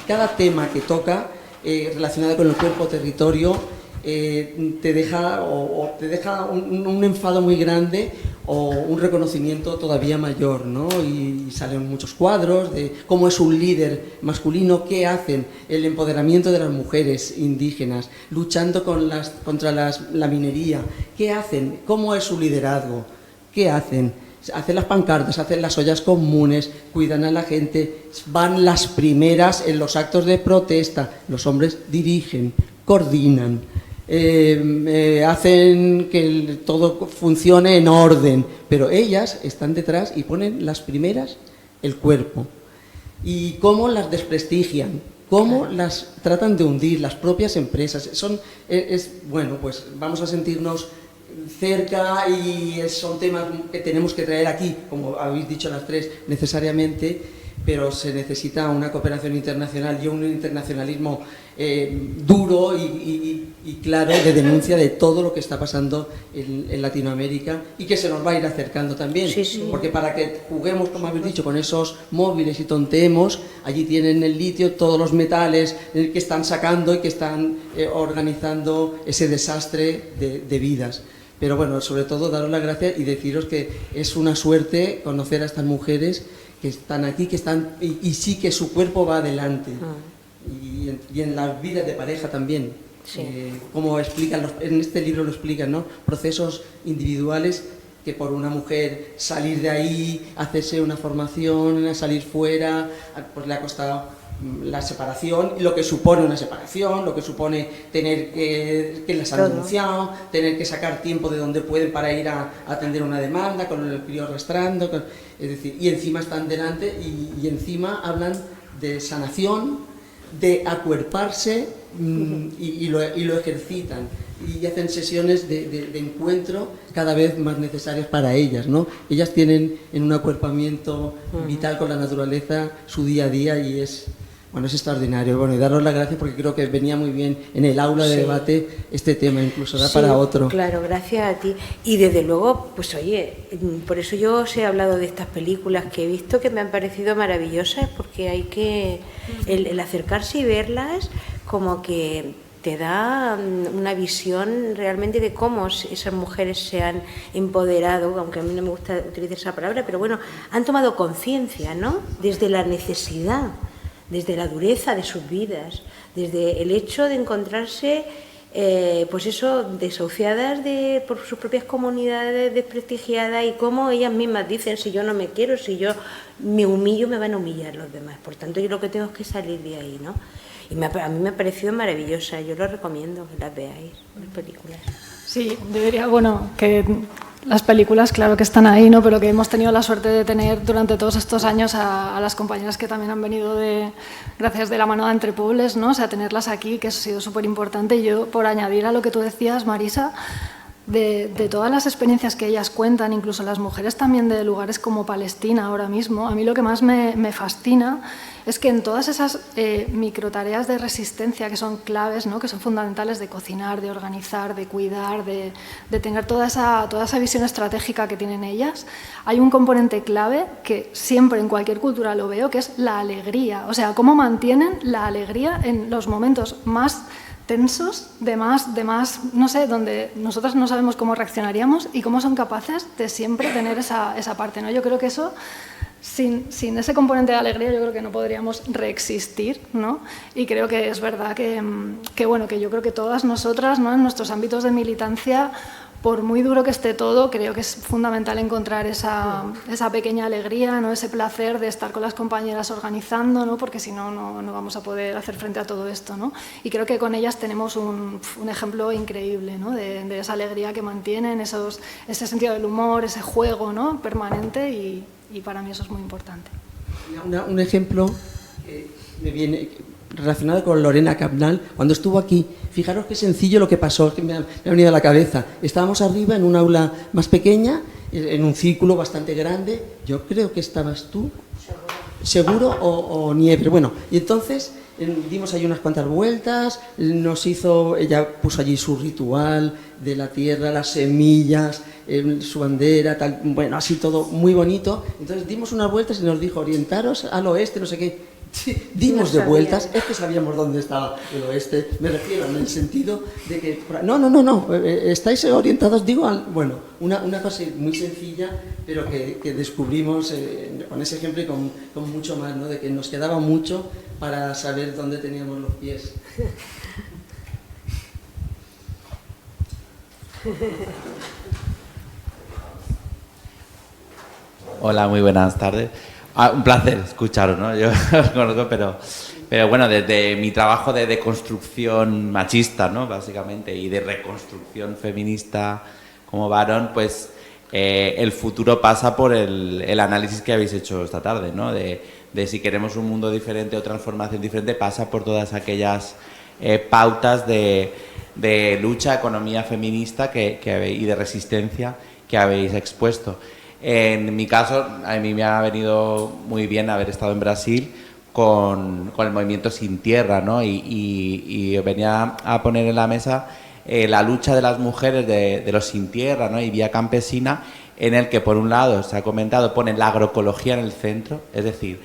cada tema que toca relacionado con el cuerpo-territorio te deja un enfado muy grande o un reconocimiento todavía mayor, ¿no? Y salen muchos cuadros de cómo es un líder masculino, qué hacen, el empoderamiento de las mujeres indígenas, luchando contra la minería, qué hacen, cómo es su liderazgo, qué hacen. Hacen las pancartas, hacen las ollas comunes, cuidan a la gente, van las primeras en los actos de protesta, los hombres dirigen, coordinan, hacen que todo funcione en orden, pero ellas están detrás y ponen las primeras el cuerpo. Y cómo las desprestigian, cómo las tratan de hundir las propias empresas. Bueno, pues vamos a sentirnos cerca y son temas que tenemos que traer aquí, como habéis dicho las tres, necesariamente, pero se necesita una cooperación internacional y un internacionalismo duro y claro de denuncia de todo lo que está pasando en Latinoamérica y que se nos va a ir acercando también, porque para que juguemos, como habéis dicho, con esos móviles y tonteemos, allí tienen el litio, todos los metales que están sacando y que están organizando ese desastre de vidas. Pero bueno, sobre todo daros las gracias y deciros que es una suerte conocer a estas mujeres que están aquí, que están y sí que su cuerpo va adelante. Y en las vidas de pareja también. Sí. Como explican, en este libro lo explican, ¿no? Procesos individuales que por una mujer salir de ahí, hacerse una formación, salir fuera, pues le ha costado la separación, lo que supone una separación, lo que supone tener que las han denunciado, tener que sacar tiempo de donde pueden para ir a atender una demanda, con el crío arrastrando, es decir, y encima están delante y encima hablan de sanación, de acuerparse y lo ejercitan y hacen sesiones de encuentro cada vez más necesarias para ellas, ¿no? Ellas tienen en un acuerpamiento vital con la naturaleza su día a día y es extraordinario. Bueno, y daros las gracias porque creo que venía muy bien en el aula de debate este tema, incluso da para otro. Claro, gracias a ti. Y desde luego, pues oye, por eso yo os he hablado de estas películas que he visto que me han parecido maravillosas, porque hay que, el acercarse y verlas como que te da una visión realmente de cómo esas mujeres se han empoderado, aunque a mí no me gusta utilizar esa palabra, pero bueno, han tomado conciencia, ¿no? Desde la necesidad, desde la dureza de sus vidas, desde el hecho de encontrarse, pues eso, desahuciadas por sus propias comunidades, desprestigiadas, y como ellas mismas dicen, si yo no me quiero, si yo me humillo, me van a humillar los demás. Por tanto, yo lo que tengo es que salir de ahí, ¿no? Y a mí me ha parecido maravillosa, yo lo recomiendo que las veáis, las películas. Sí, yo diría, bueno, que las películas, claro que están ahí, ¿no? Pero que hemos tenido la suerte de tener durante todos estos años a las compañeras que también han venido gracias de la mano de Entre Pobles, ¿no? O sea, tenerlas aquí, que eso ha sido súper importante. Y yo, por añadir a lo que tú decías, Marisa, de todas las experiencias que ellas cuentan, incluso las mujeres también de lugares como Palestina ahora mismo, a mí lo que más me fascina es que en todas esas microtareas de resistencia que son claves, ¿no?, que son fundamentales de cocinar, de organizar, de cuidar, de tener toda esa visión estratégica que tienen ellas, hay un componente clave que siempre en cualquier cultura lo veo, que es la alegría. O sea, cómo mantienen la alegría en los momentos más tensos, de más, no sé, donde nosotros no sabemos cómo reaccionaríamos y cómo son capaces de siempre tener esa parte, ¿no? Yo creo que eso, sin ese componente de alegría, yo creo que no podríamos reexistir, ¿no? Y creo que es verdad que bueno, que yo creo que todas nosotras, ¿no?, en nuestros ámbitos de militancia, por muy duro que esté todo, creo que es fundamental encontrar esa pequeña alegría, ¿no?, ese placer de estar con las compañeras organizando, ¿no?, porque si no, no vamos a poder hacer frente a todo esto, ¿no? Y creo que con ellas tenemos un ejemplo increíble, ¿no?, de esa alegría que mantienen, ese sentido del humor, ese juego, ¿no?, permanente, y para mí eso es muy importante. Un ejemplo me viene relacionado con Lorena Cabnal, cuando estuvo aquí. Fijaros qué sencillo lo que pasó, que me ha venido a la cabeza. Estábamos arriba en un aula más pequeña, en un círculo bastante grande. Yo creo que estabas tú, seguro, o Nieves. Bueno, y entonces dimos ahí unas cuantas vueltas, ella puso allí su ritual de la tierra, las semillas, su bandera, tal, bueno, así todo muy bonito. Entonces dimos unas vueltas y nos dijo, orientaros al oeste, no sé qué. Sí, dimos de vueltas, es que sabíamos dónde estaba el oeste, me refiero en el sentido de que... No, estáis orientados, digo, bueno, una cosa muy sencilla, pero que descubrimos con ese ejemplo y con mucho más, ¿no?, de que nos quedaba mucho para saber dónde teníamos los pies. Hola, muy buenas tardes. Un placer escucharos, ¿no? Yo os conozco, pero bueno, desde mi trabajo de deconstrucción machista, ¿no?, básicamente, y de reconstrucción feminista como varón, pues el futuro pasa por el análisis que habéis hecho esta tarde, ¿no?, de si queremos un mundo diferente o transformación diferente, pasa por todas aquellas pautas de lucha, economía feminista y de resistencia que habéis expuesto. En mi caso, a mí me ha venido muy bien haber estado en Brasil con el movimiento Sin Tierra, ¿no? Y venía a poner en la mesa la lucha de las mujeres de los Sin Tierra, ¿no?, y Vía Campesina, en el que, por un lado, se ha comentado, ponen la agroecología en el centro, es decir,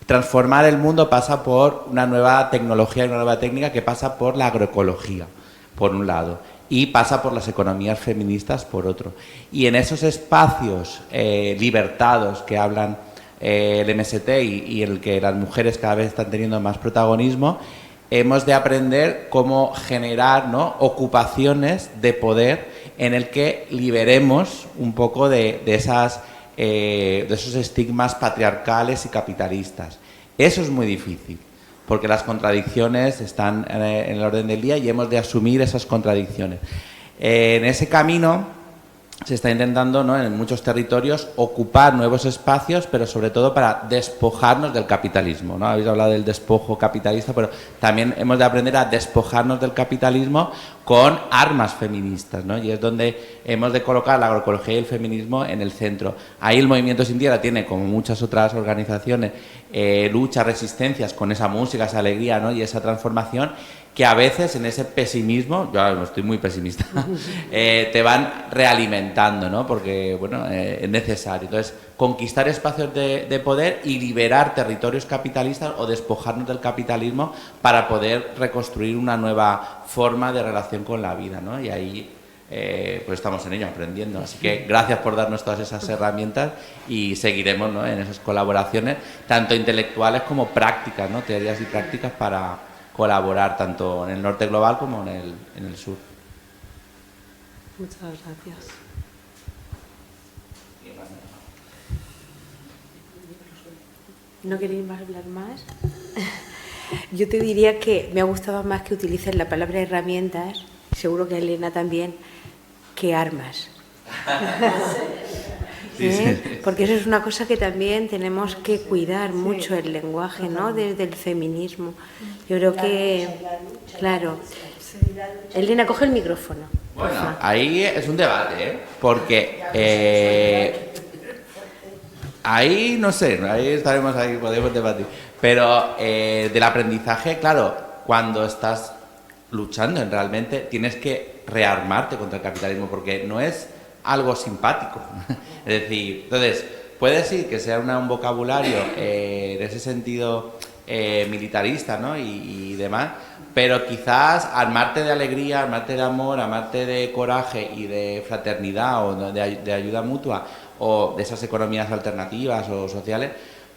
transformar el mundo pasa por una nueva tecnología y una nueva técnica que pasa por la agroecología, por un lado, y pasa por las economías feministas, por otro. Y en esos espacios libertados que hablan el MST y en el que las mujeres cada vez están teniendo más protagonismo, hemos de aprender cómo generar, ¿no?, ocupaciones de poder en el que liberemos un poco de esos estigmas patriarcales y capitalistas. Eso es muy difícil, porque las contradicciones están en el orden del día y hemos de asumir esas contradicciones. En ese camino se está intentando, ¿no?, en muchos territorios ocupar nuevos espacios, pero sobre todo para despojarnos del capitalismo, ¿no? Habéis hablado del despojo capitalista, pero también hemos de aprender a despojarnos del capitalismo con armas feministas, ¿no? Y es donde hemos de colocar la agroecología y el feminismo en el centro. Ahí el Movimiento Sin Tierra tiene, como muchas otras organizaciones, luchas, resistencias con esa música, esa alegría, ¿no?, y esa transformación, que a veces en ese pesimismo, yo ahora estoy muy pesimista, te van realimentando, ¿no?, porque bueno, es necesario. Entonces, conquistar espacios de poder y liberar territorios capitalistas o despojarnos del capitalismo para poder reconstruir una nueva forma de relación con la vida, ¿no? Y ahí pues estamos en ello, aprendiendo. Así que gracias por darnos todas esas herramientas y seguiremos, ¿no?, en esas colaboraciones, tanto intelectuales como prácticas, ¿no?, teorías y prácticas para colaborar tanto en el norte global como en el sur. Muchas gracias. ¿No queréis más hablar más? Yo te diría que me ha gustado más que utilices la palabra herramientas, seguro que a Elena también, que armas. Sí. Porque eso es una cosa que también tenemos que cuidar mucho, el lenguaje, ¿no?, desde el feminismo. Yo creo que, claro. Elena, coge el micrófono. Bueno, ahí es un debate, ¿eh? Porque ahí, no sé, ahí estaremos, ahí podemos debatir. Pero del aprendizaje, claro, cuando estás luchando realmente tienes que rearmarte contra el capitalismo porque no es algo simpático. Es decir, entonces, puede ser que sea un vocabulario en ese sentido militarista, ¿no? y demás, pero quizás armarte de alegría, armarte de amor, armarte de coraje y de fraternidad o de ayuda mutua o de esas economías alternativas o sociales,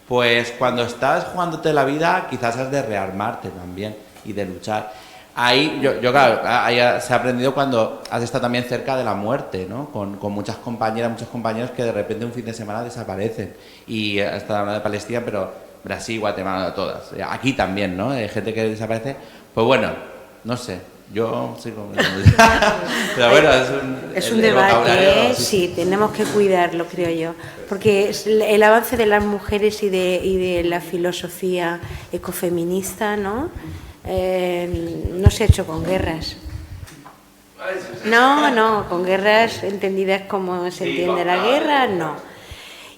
pues cuando estás jugándote la vida quizás has de rearmarte también y de luchar. Ahí, yo claro, ahí se ha aprendido cuando has estado también cerca de la muerte, ¿no? Con muchas compañeras, muchos compañeros que de repente un fin de semana desaparecen. Y está hablando de Palestina, pero Brasil, Guatemala, todas. Aquí también, ¿no? Hay gente que desaparece. Pues bueno, no sé, yo soy como... Pero bueno, es un debate, ¿eh? Sí, tenemos que cuidarlo, creo yo. Porque el avance de las mujeres y de la filosofía ecofeminista, ¿no? No se ha hecho con guerras. No, con guerras entendidas como se entiende la guerra, no.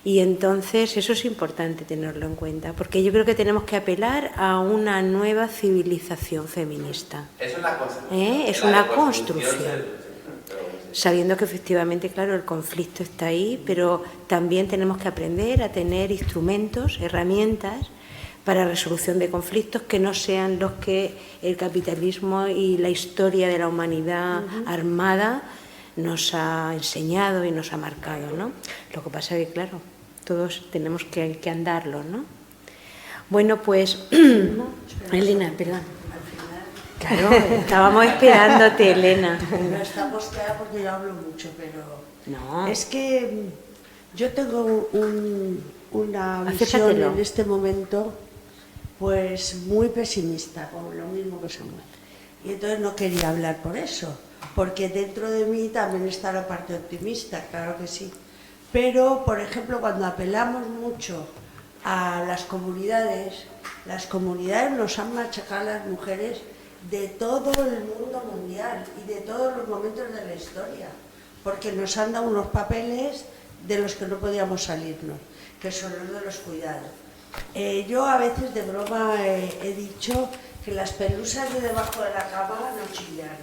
Y entonces eso es importante tenerlo en cuenta, porque yo creo que tenemos que apelar a una nueva civilización feminista. Es una construcción. Sabiendo que efectivamente, claro, el conflicto está ahí, pero también tenemos que aprender a tener instrumentos, herramientas para resolución de conflictos que no sean los que el capitalismo y la historia de la humanidad armada nos ha enseñado y nos ha marcado, ¿no? Lo que pasa es que, claro, todos tenemos que andarlo, ¿no? Bueno, pues... Elena, perdón. Claro, estábamos esperándote, Elena. No está posteada porque yo hablo mucho, pero... No. Es que yo tengo una visión en este momento pues muy pesimista, con lo mismo que Samuel. Y entonces no quería hablar por eso, porque dentro de mí también está la parte optimista, claro que sí. Pero, por ejemplo, cuando apelamos mucho a las comunidades nos han machacado a las mujeres de todo el mundo mundial y de todos los momentos de la historia, porque nos han dado unos papeles de los que no podíamos salirnos, que son los de los cuidados. Yo a veces de broma he dicho que las pelusas de debajo de la cama no chillan,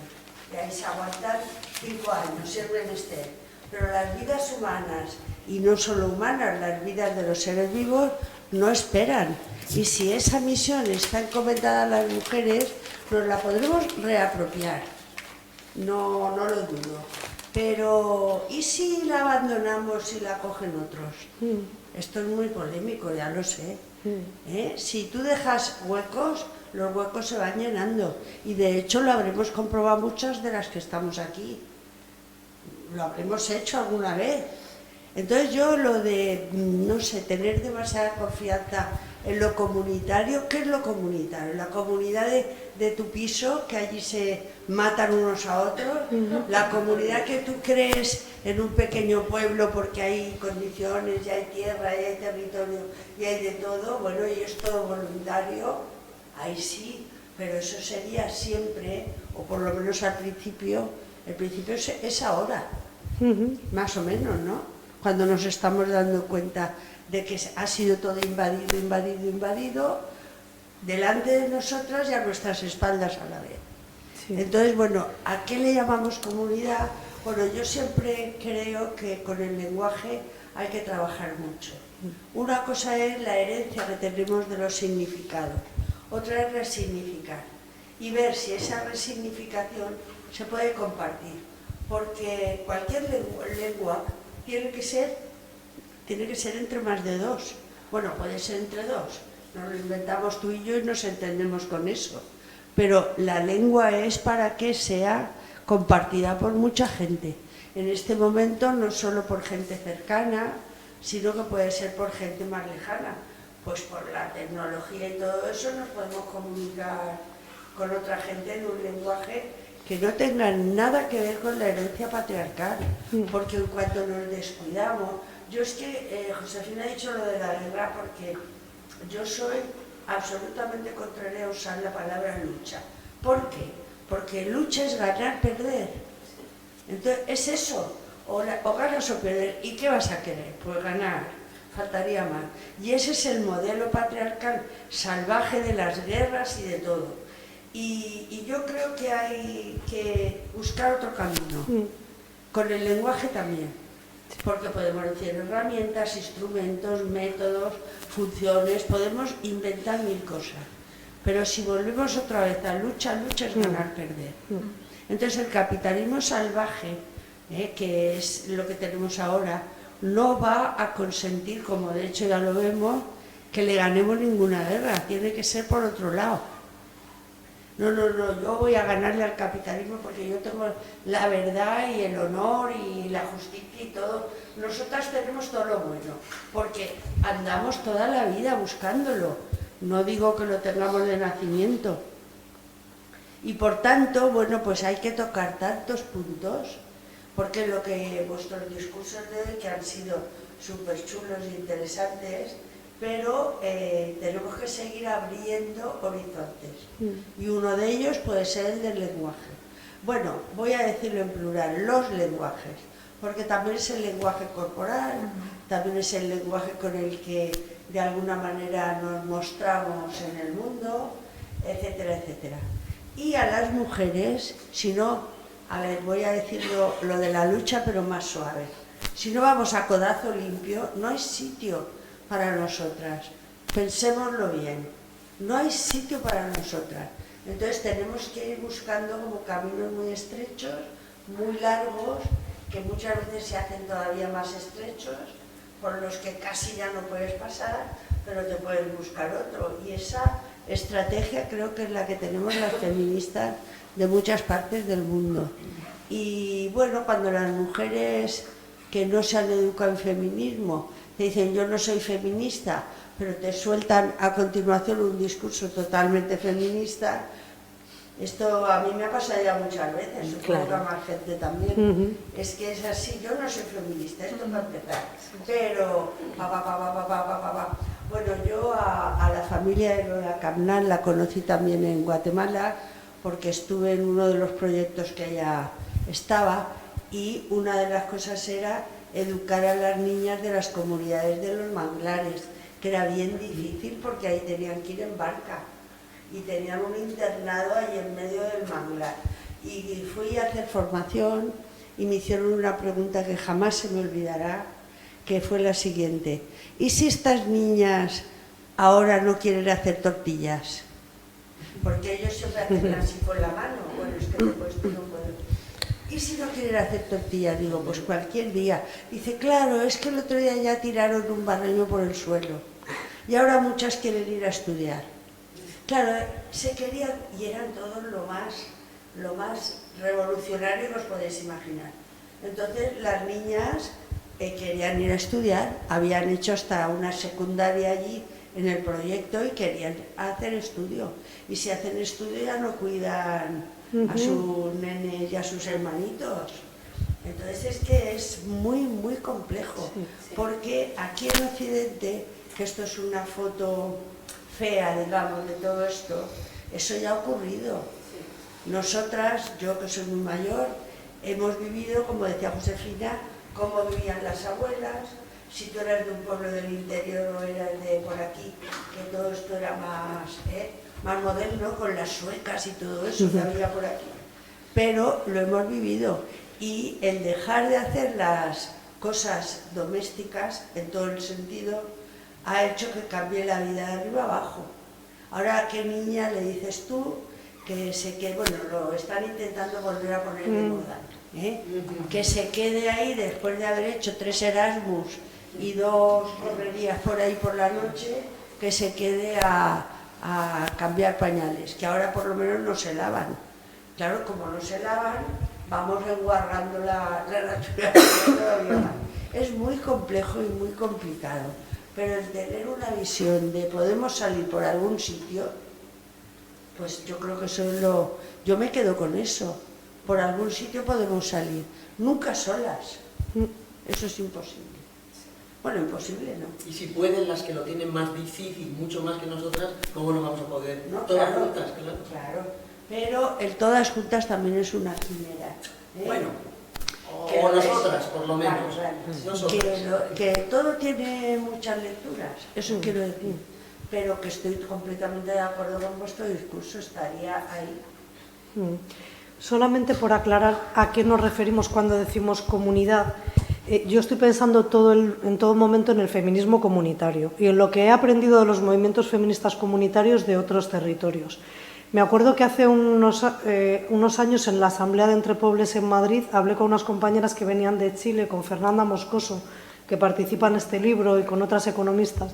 y ahí se aguantan 5 años, sirven menester. Pero las vidas humanas, y no solo humanas, las vidas de los seres vivos, no esperan. Y si esa misión está encomendada a las mujeres, nos la podremos reapropiar. No lo dudo. Pero, ¿y si la abandonamos y la cogen otros? Esto es muy polémico, ya lo sé. Si tú dejas huecos, los huecos se van llenando. Y de hecho lo habremos comprobado muchas de las que estamos aquí. Lo habremos hecho alguna vez. Entonces yo lo de, no sé, tener demasiada confianza en lo comunitario. ¿Qué es lo comunitario? La comunidad de tu piso, que allí se matan unos a otros. La comunidad que tú crees en un pequeño pueblo porque hay condiciones, ya hay tierra, ya hay territorio, y hay de todo. Bueno, y es todo voluntario. Ahí sí, pero eso sería siempre, o por lo menos al principio, el principio es ahora, más o menos, ¿no? Cuando nos estamos dando cuenta de que ha sido todo invadido, delante de nosotras y a nuestras espaldas a la vez. Sí. Entonces, bueno, ¿a qué le llamamos comunidad? Bueno, yo siempre creo que con el lenguaje hay que trabajar mucho. Una cosa es la herencia que tenemos de los significados, otra es resignificar y ver si esa resignificación se puede compartir, porque cualquier lengua tiene que ser entre más de 2. Bueno, puede ser entre 2. Nos lo inventamos tú y yo y nos entendemos con eso. Pero la lengua es para que sea compartida por mucha gente. En este momento no solo por gente cercana, sino que puede ser por gente más lejana. Pues por la tecnología y todo eso nos podemos comunicar con otra gente en un lenguaje que no tenga nada que ver con la herencia patriarcal, porque en cuanto nos descuidamos, yo es que Josefina ha dicho lo de la guerra porque yo soy absolutamente contraria a usar la palabra lucha. ¿Por qué? Porque lucha es ganar, perder. Entonces, es eso, o ganas o perder. ¿Y qué vas a querer? Pues ganar, faltaría más. Y ese es el modelo patriarcal salvaje de las guerras y de todo. Y yo creo que hay que buscar otro camino, con el lenguaje también, porque podemos decir herramientas, instrumentos, métodos, funciones, podemos inventar mil cosas. Pero si volvemos otra vez a lucha, lucha es ganar, perder. Entonces el capitalismo salvaje, que es lo que tenemos ahora, no va a consentir, como de hecho ya lo vemos, que le ganemos ninguna guerra, tiene que ser por otro lado. No, yo voy a ganarle al capitalismo porque yo tengo la verdad y el honor y la justicia y todo. Nosotras tenemos todo lo bueno, porque andamos toda la vida buscándolo. No digo que lo tengamos de nacimiento. Y por tanto, bueno, pues hay que tocar tantos puntos, porque lo que vuestros discursos de hoy, que han sido súper chulos e interesantes, pero tenemos que seguir abriendo horizontes. Y uno de ellos puede ser el del lenguaje. Bueno, voy a decirlo en plural, los lenguajes, porque también es el lenguaje corporal, también es el lenguaje con el que de alguna manera nos mostramos en el mundo, etcétera, etcétera. Y a las mujeres, si no, a ver, voy a decir lo de la lucha, pero más suave. Si no vamos a codazo limpio, no hay sitio para nosotras. Pensémoslo bien, no hay sitio para nosotras. Entonces tenemos que ir buscando como caminos muy estrechos, muy largos, que muchas veces se hacen todavía más estrechos, por los que casi ya no puedes pasar, pero te puedes buscar otro. Y esa estrategia creo que es la que tenemos las feministas de muchas partes del mundo. Y bueno, cuando las mujeres que no se han educado en feminismo te dicen yo no soy feminista, pero te sueltan a continuación un discurso totalmente feminista, esto a mí me ha pasado ya muchas veces, supongo que a más gente también. Es que es así, yo no soy feminista, esto para empezar, pero bueno, yo a la familia de Lola Camnal la conocí también en Guatemala, porque estuve en uno de los proyectos que ella estaba, y una de las cosas era educar a las niñas de las comunidades de los manglares, que era bien difícil porque ahí tenían que ir en barca y tenían un internado ahí en medio del manglar. Y fui a hacer formación y me hicieron una pregunta que jamás se me olvidará, que fue la siguiente: ¿y si estas niñas ahora no quieren hacer tortillas? Porque ellos siempre hacen así con la mano. Bueno, es que después tú no puedes. ¿Y si no quieren hacer tortillas? Digo, pues cualquier día. Dice, claro, es que el otro día ya tiraron un barreño por el suelo y ahora muchas quieren ir a estudiar. Claro, se querían, y eran todos lo más revolucionario que os podéis imaginar. Entonces las niñas querían ir a estudiar, habían hecho hasta una secundaria allí en el proyecto y querían hacer estudio. Y si hacen estudio ya no cuidan a sus nenes y a sus hermanitos. Entonces es que es muy, muy complejo, porque aquí en Occidente, que esto es una foto fea, digamos, de todo esto, eso ya ha ocurrido. Nosotras, yo que soy muy mayor, hemos vivido, como decía Josefina, cómo vivían las abuelas. Si tú eras de un pueblo del interior o eras de por aquí, que todo esto era más moderno, con las suecas y todo eso que había por aquí. Pero lo hemos vivido, y el dejar de hacer las cosas domésticas, en todo el sentido, ha hecho que cambie la vida de arriba abajo. Ahora, ¿a qué niña le dices tú que se quede? Bueno, lo están intentando volver a poner de moda, que se quede ahí después de haber hecho 3 Erasmus y 2 correrías por ahí por la noche, que se quede a cambiar pañales, que ahora por lo menos no se lavan. Claro, como no se lavan, vamos enguarrando la naturaleza todavía más. Es muy complejo y muy complicado, pero el tener una visión de podemos salir por algún sitio, pues yo creo que eso es lo... Yo me quedo con eso, por algún sitio podemos salir, nunca solas, eso es imposible. Bueno, imposible, ¿no? Y si pueden las que lo tienen más difícil, mucho más que nosotras, ¿cómo no vamos a poder? No, todas claro, juntas, claro. Claro, pero el todas juntas también es una quimera. Bueno, O nosotras, por lo menos. Que todo tiene muchas lecturas, eso quiero decir. Pero que estoy completamente de acuerdo con vuestro discurso, estaría ahí. Solamente por aclarar a qué nos referimos cuando decimos comunidad, yo estoy pensando en todo momento en el feminismo comunitario y en lo que he aprendido de los movimientos feministas comunitarios de otros territorios. Me acuerdo que hace unos años en la Asamblea de Entrepobles en Madrid hablé con unas compañeras que venían de Chile, con Fernanda Moscoso, que participa en este libro, y con otras economistas.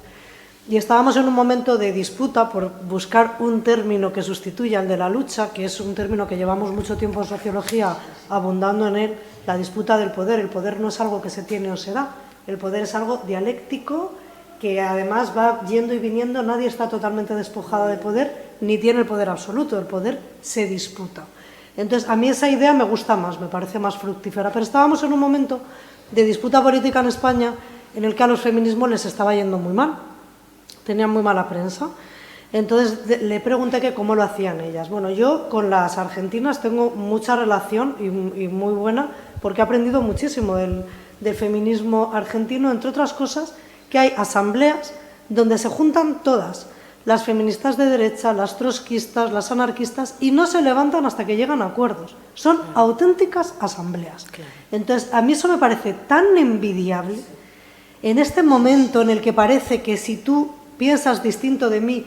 Y estábamos en un momento de disputa por buscar un término que sustituya al de la lucha, que es un término que llevamos mucho tiempo en sociología abundando en él, la disputa del poder. El poder no es algo que se tiene o se da, el poder es algo dialéctico que además va yendo y viniendo, nadie está totalmente despojada de poder, ni tiene el poder absoluto, el poder se disputa. Entonces, a mí esa idea me gusta más, me parece más fructífera, pero estábamos en un momento de disputa política en España en el que a los feminismos les estaba yendo muy mal. Tenían muy mala prensa. Entonces le pregunté que cómo lo hacían ellas. Bueno, yo con las argentinas tengo mucha relación y muy buena, porque he aprendido muchísimo del feminismo argentino, entre otras cosas, que hay asambleas donde se juntan todas, las feministas de derecha, las trotskistas, las anarquistas, y no se levantan hasta que llegan a acuerdos. Son auténticas asambleas. Entonces, a mí eso me parece tan envidiable, en este momento en el que parece que si tú piensas distinto de mí,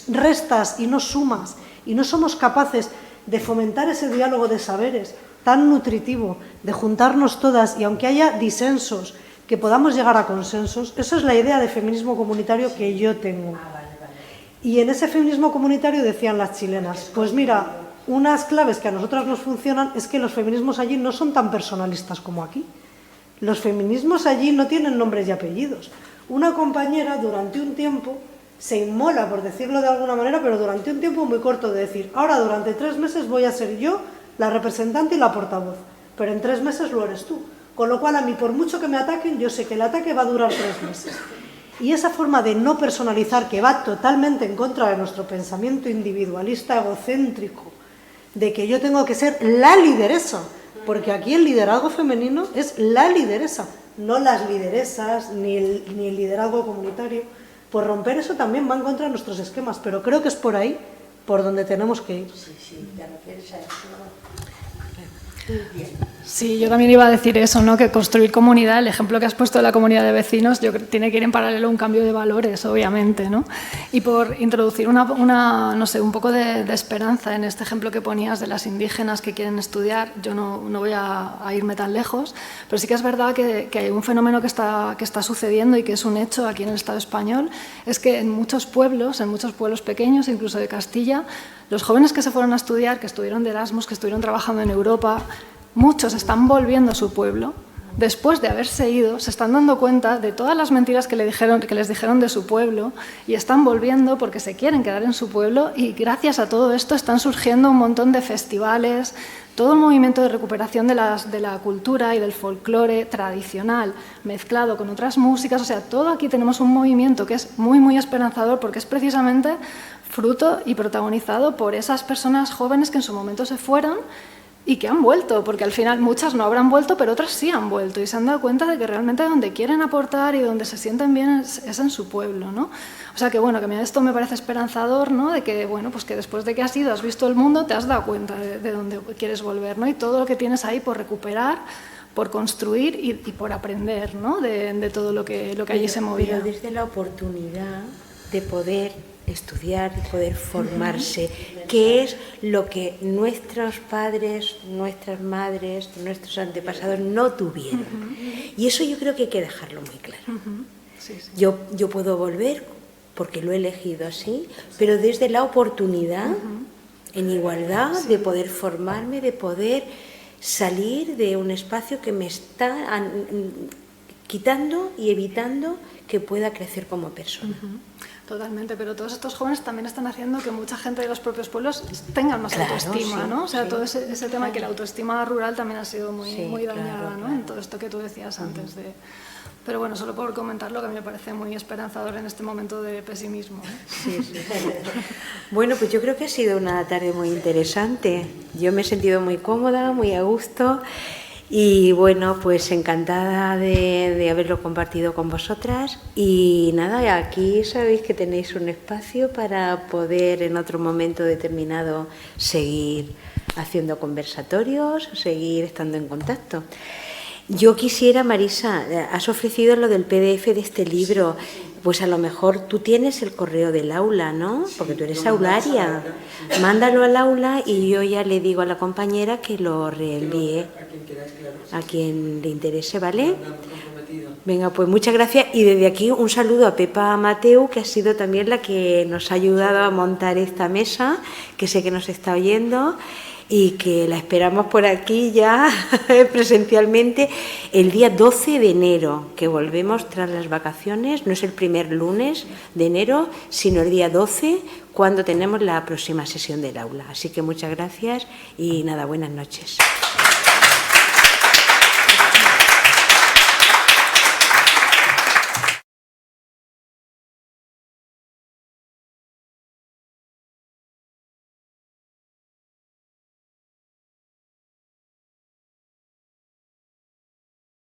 restas y no sumas, y no somos capaces de fomentar ese diálogo de saberes tan nutritivo, de juntarnos todas, y aunque haya disensos, que podamos llegar a consensos. Esa es la idea de feminismo comunitario que yo tengo. Y en ese feminismo comunitario decían las chilenas, pues mira, unas claves que a nosotras nos funcionan es que los feminismos allí no son tan personalistas como aquí. Los feminismos allí no tienen nombres y apellidos. Una compañera durante un tiempo se inmola, por decirlo de alguna manera, pero durante un tiempo muy corto, de decir, ahora durante 3 meses voy a ser yo la representante y la portavoz, pero en 3 meses lo eres tú. Con lo cual, a mí, por mucho que me ataquen, yo sé que el ataque va a durar 3 meses. Y esa forma de no personalizar, que va totalmente en contra de nuestro pensamiento individualista, egocéntrico, de que yo tengo que ser la lideresa, porque aquí el liderazgo femenino es la lideresa, no las lideresas, ni el liderazgo comunitario. Por romper eso también va en contra de nuestros esquemas, pero creo que es por ahí por donde tenemos que ir. Sí, te refieres a eso. Sí, yo también iba a decir eso, ¿no? Que construir comunidad, el ejemplo que has puesto de la comunidad de vecinos, yo creo que tiene que ir en paralelo a un cambio de valores, obviamente, ¿no? Y por introducir no sé, un poco de esperanza en este ejemplo que ponías de las indígenas que quieren estudiar, yo no voy a irme tan lejos, pero sí que es verdad que hay un fenómeno que está sucediendo y que es un hecho aquí en el Estado español, es que en muchos pueblos pequeños, incluso de Castilla, los jóvenes que se fueron a estudiar, que estuvieron de Erasmus, que estuvieron trabajando en Europa, muchos están volviendo a su pueblo. Después de haberse ido, se están dando cuenta de todas las mentiras que les dijeron de su pueblo, y están volviendo porque se quieren quedar en su pueblo, y gracias a todo esto están surgiendo un montón de festivales, todo el movimiento de recuperación de la cultura y del folclore tradicional mezclado con otras músicas. O sea, todo aquí tenemos un movimiento que es muy, muy esperanzador, porque es precisamente fruto y protagonizado por esas personas jóvenes que en su momento se fueron y que han vuelto, porque al final muchas no habrán vuelto, pero otras sí han vuelto y se han dado cuenta de que realmente donde quieren aportar y donde se sienten bien es en su pueblo, ¿no? O sea que bueno, que a mí esto me parece esperanzador, ¿no? De que bueno, pues que después de que has ido, has visto el mundo, te has dado cuenta de dónde quieres volver, ¿no? Y todo lo que tienes ahí por recuperar, por construir y por aprender, ¿no? De todo lo que allí se movía. Pero desde la oportunidad de poder estudiar, de poder formarse, que es lo que nuestros padres, nuestras madres, nuestros antepasados no tuvieron. Y eso yo creo que hay que dejarlo muy claro. Sí, sí. Yo puedo volver porque lo he elegido así, pero desde la oportunidad, en igualdad, de poder formarme, de poder salir de un espacio que me está quitando y evitando que pueda crecer como persona. Totalmente, pero todos estos jóvenes también están haciendo que mucha gente de los propios pueblos tengan más autoestima, sí, ¿no? O sea, sí. todo ese tema que la autoestima rural también ha sido muy dañada, claro, ¿no? claro. En todo esto que tú decías antes de... Pero bueno, solo por comentarlo, que a mí me parece muy esperanzador en este momento de pesimismo, ¿eh? Sí, sí. Bueno, pues yo creo que ha sido una tarde muy interesante. Yo me he sentido muy cómoda, muy a gusto. Y bueno, pues encantada de haberlo compartido con vosotras. Y nada, aquí sabéis que tenéis un espacio para poder en otro momento determinado seguir haciendo conversatorios, seguir estando en contacto. Yo quisiera, Marisa, has ofrecido lo del PDF de este libro, pues a lo mejor tú tienes el correo del aula, ¿no? Porque tú eres aularia. Mándalo al aula y yo ya le digo a la compañera que lo reenvíe a quien le interese, ¿vale? Venga, pues muchas gracias y desde aquí un saludo a Pepa Mateu, que ha sido también la que nos ha ayudado a montar esta mesa, que sé que nos está oyendo, y que la esperamos por aquí ya presencialmente el día 12 de enero, que volvemos tras las vacaciones, no es el primer lunes de enero, sino el día 12, cuando tenemos la próxima sesión del aula. Así que muchas gracias y nada, buenas noches.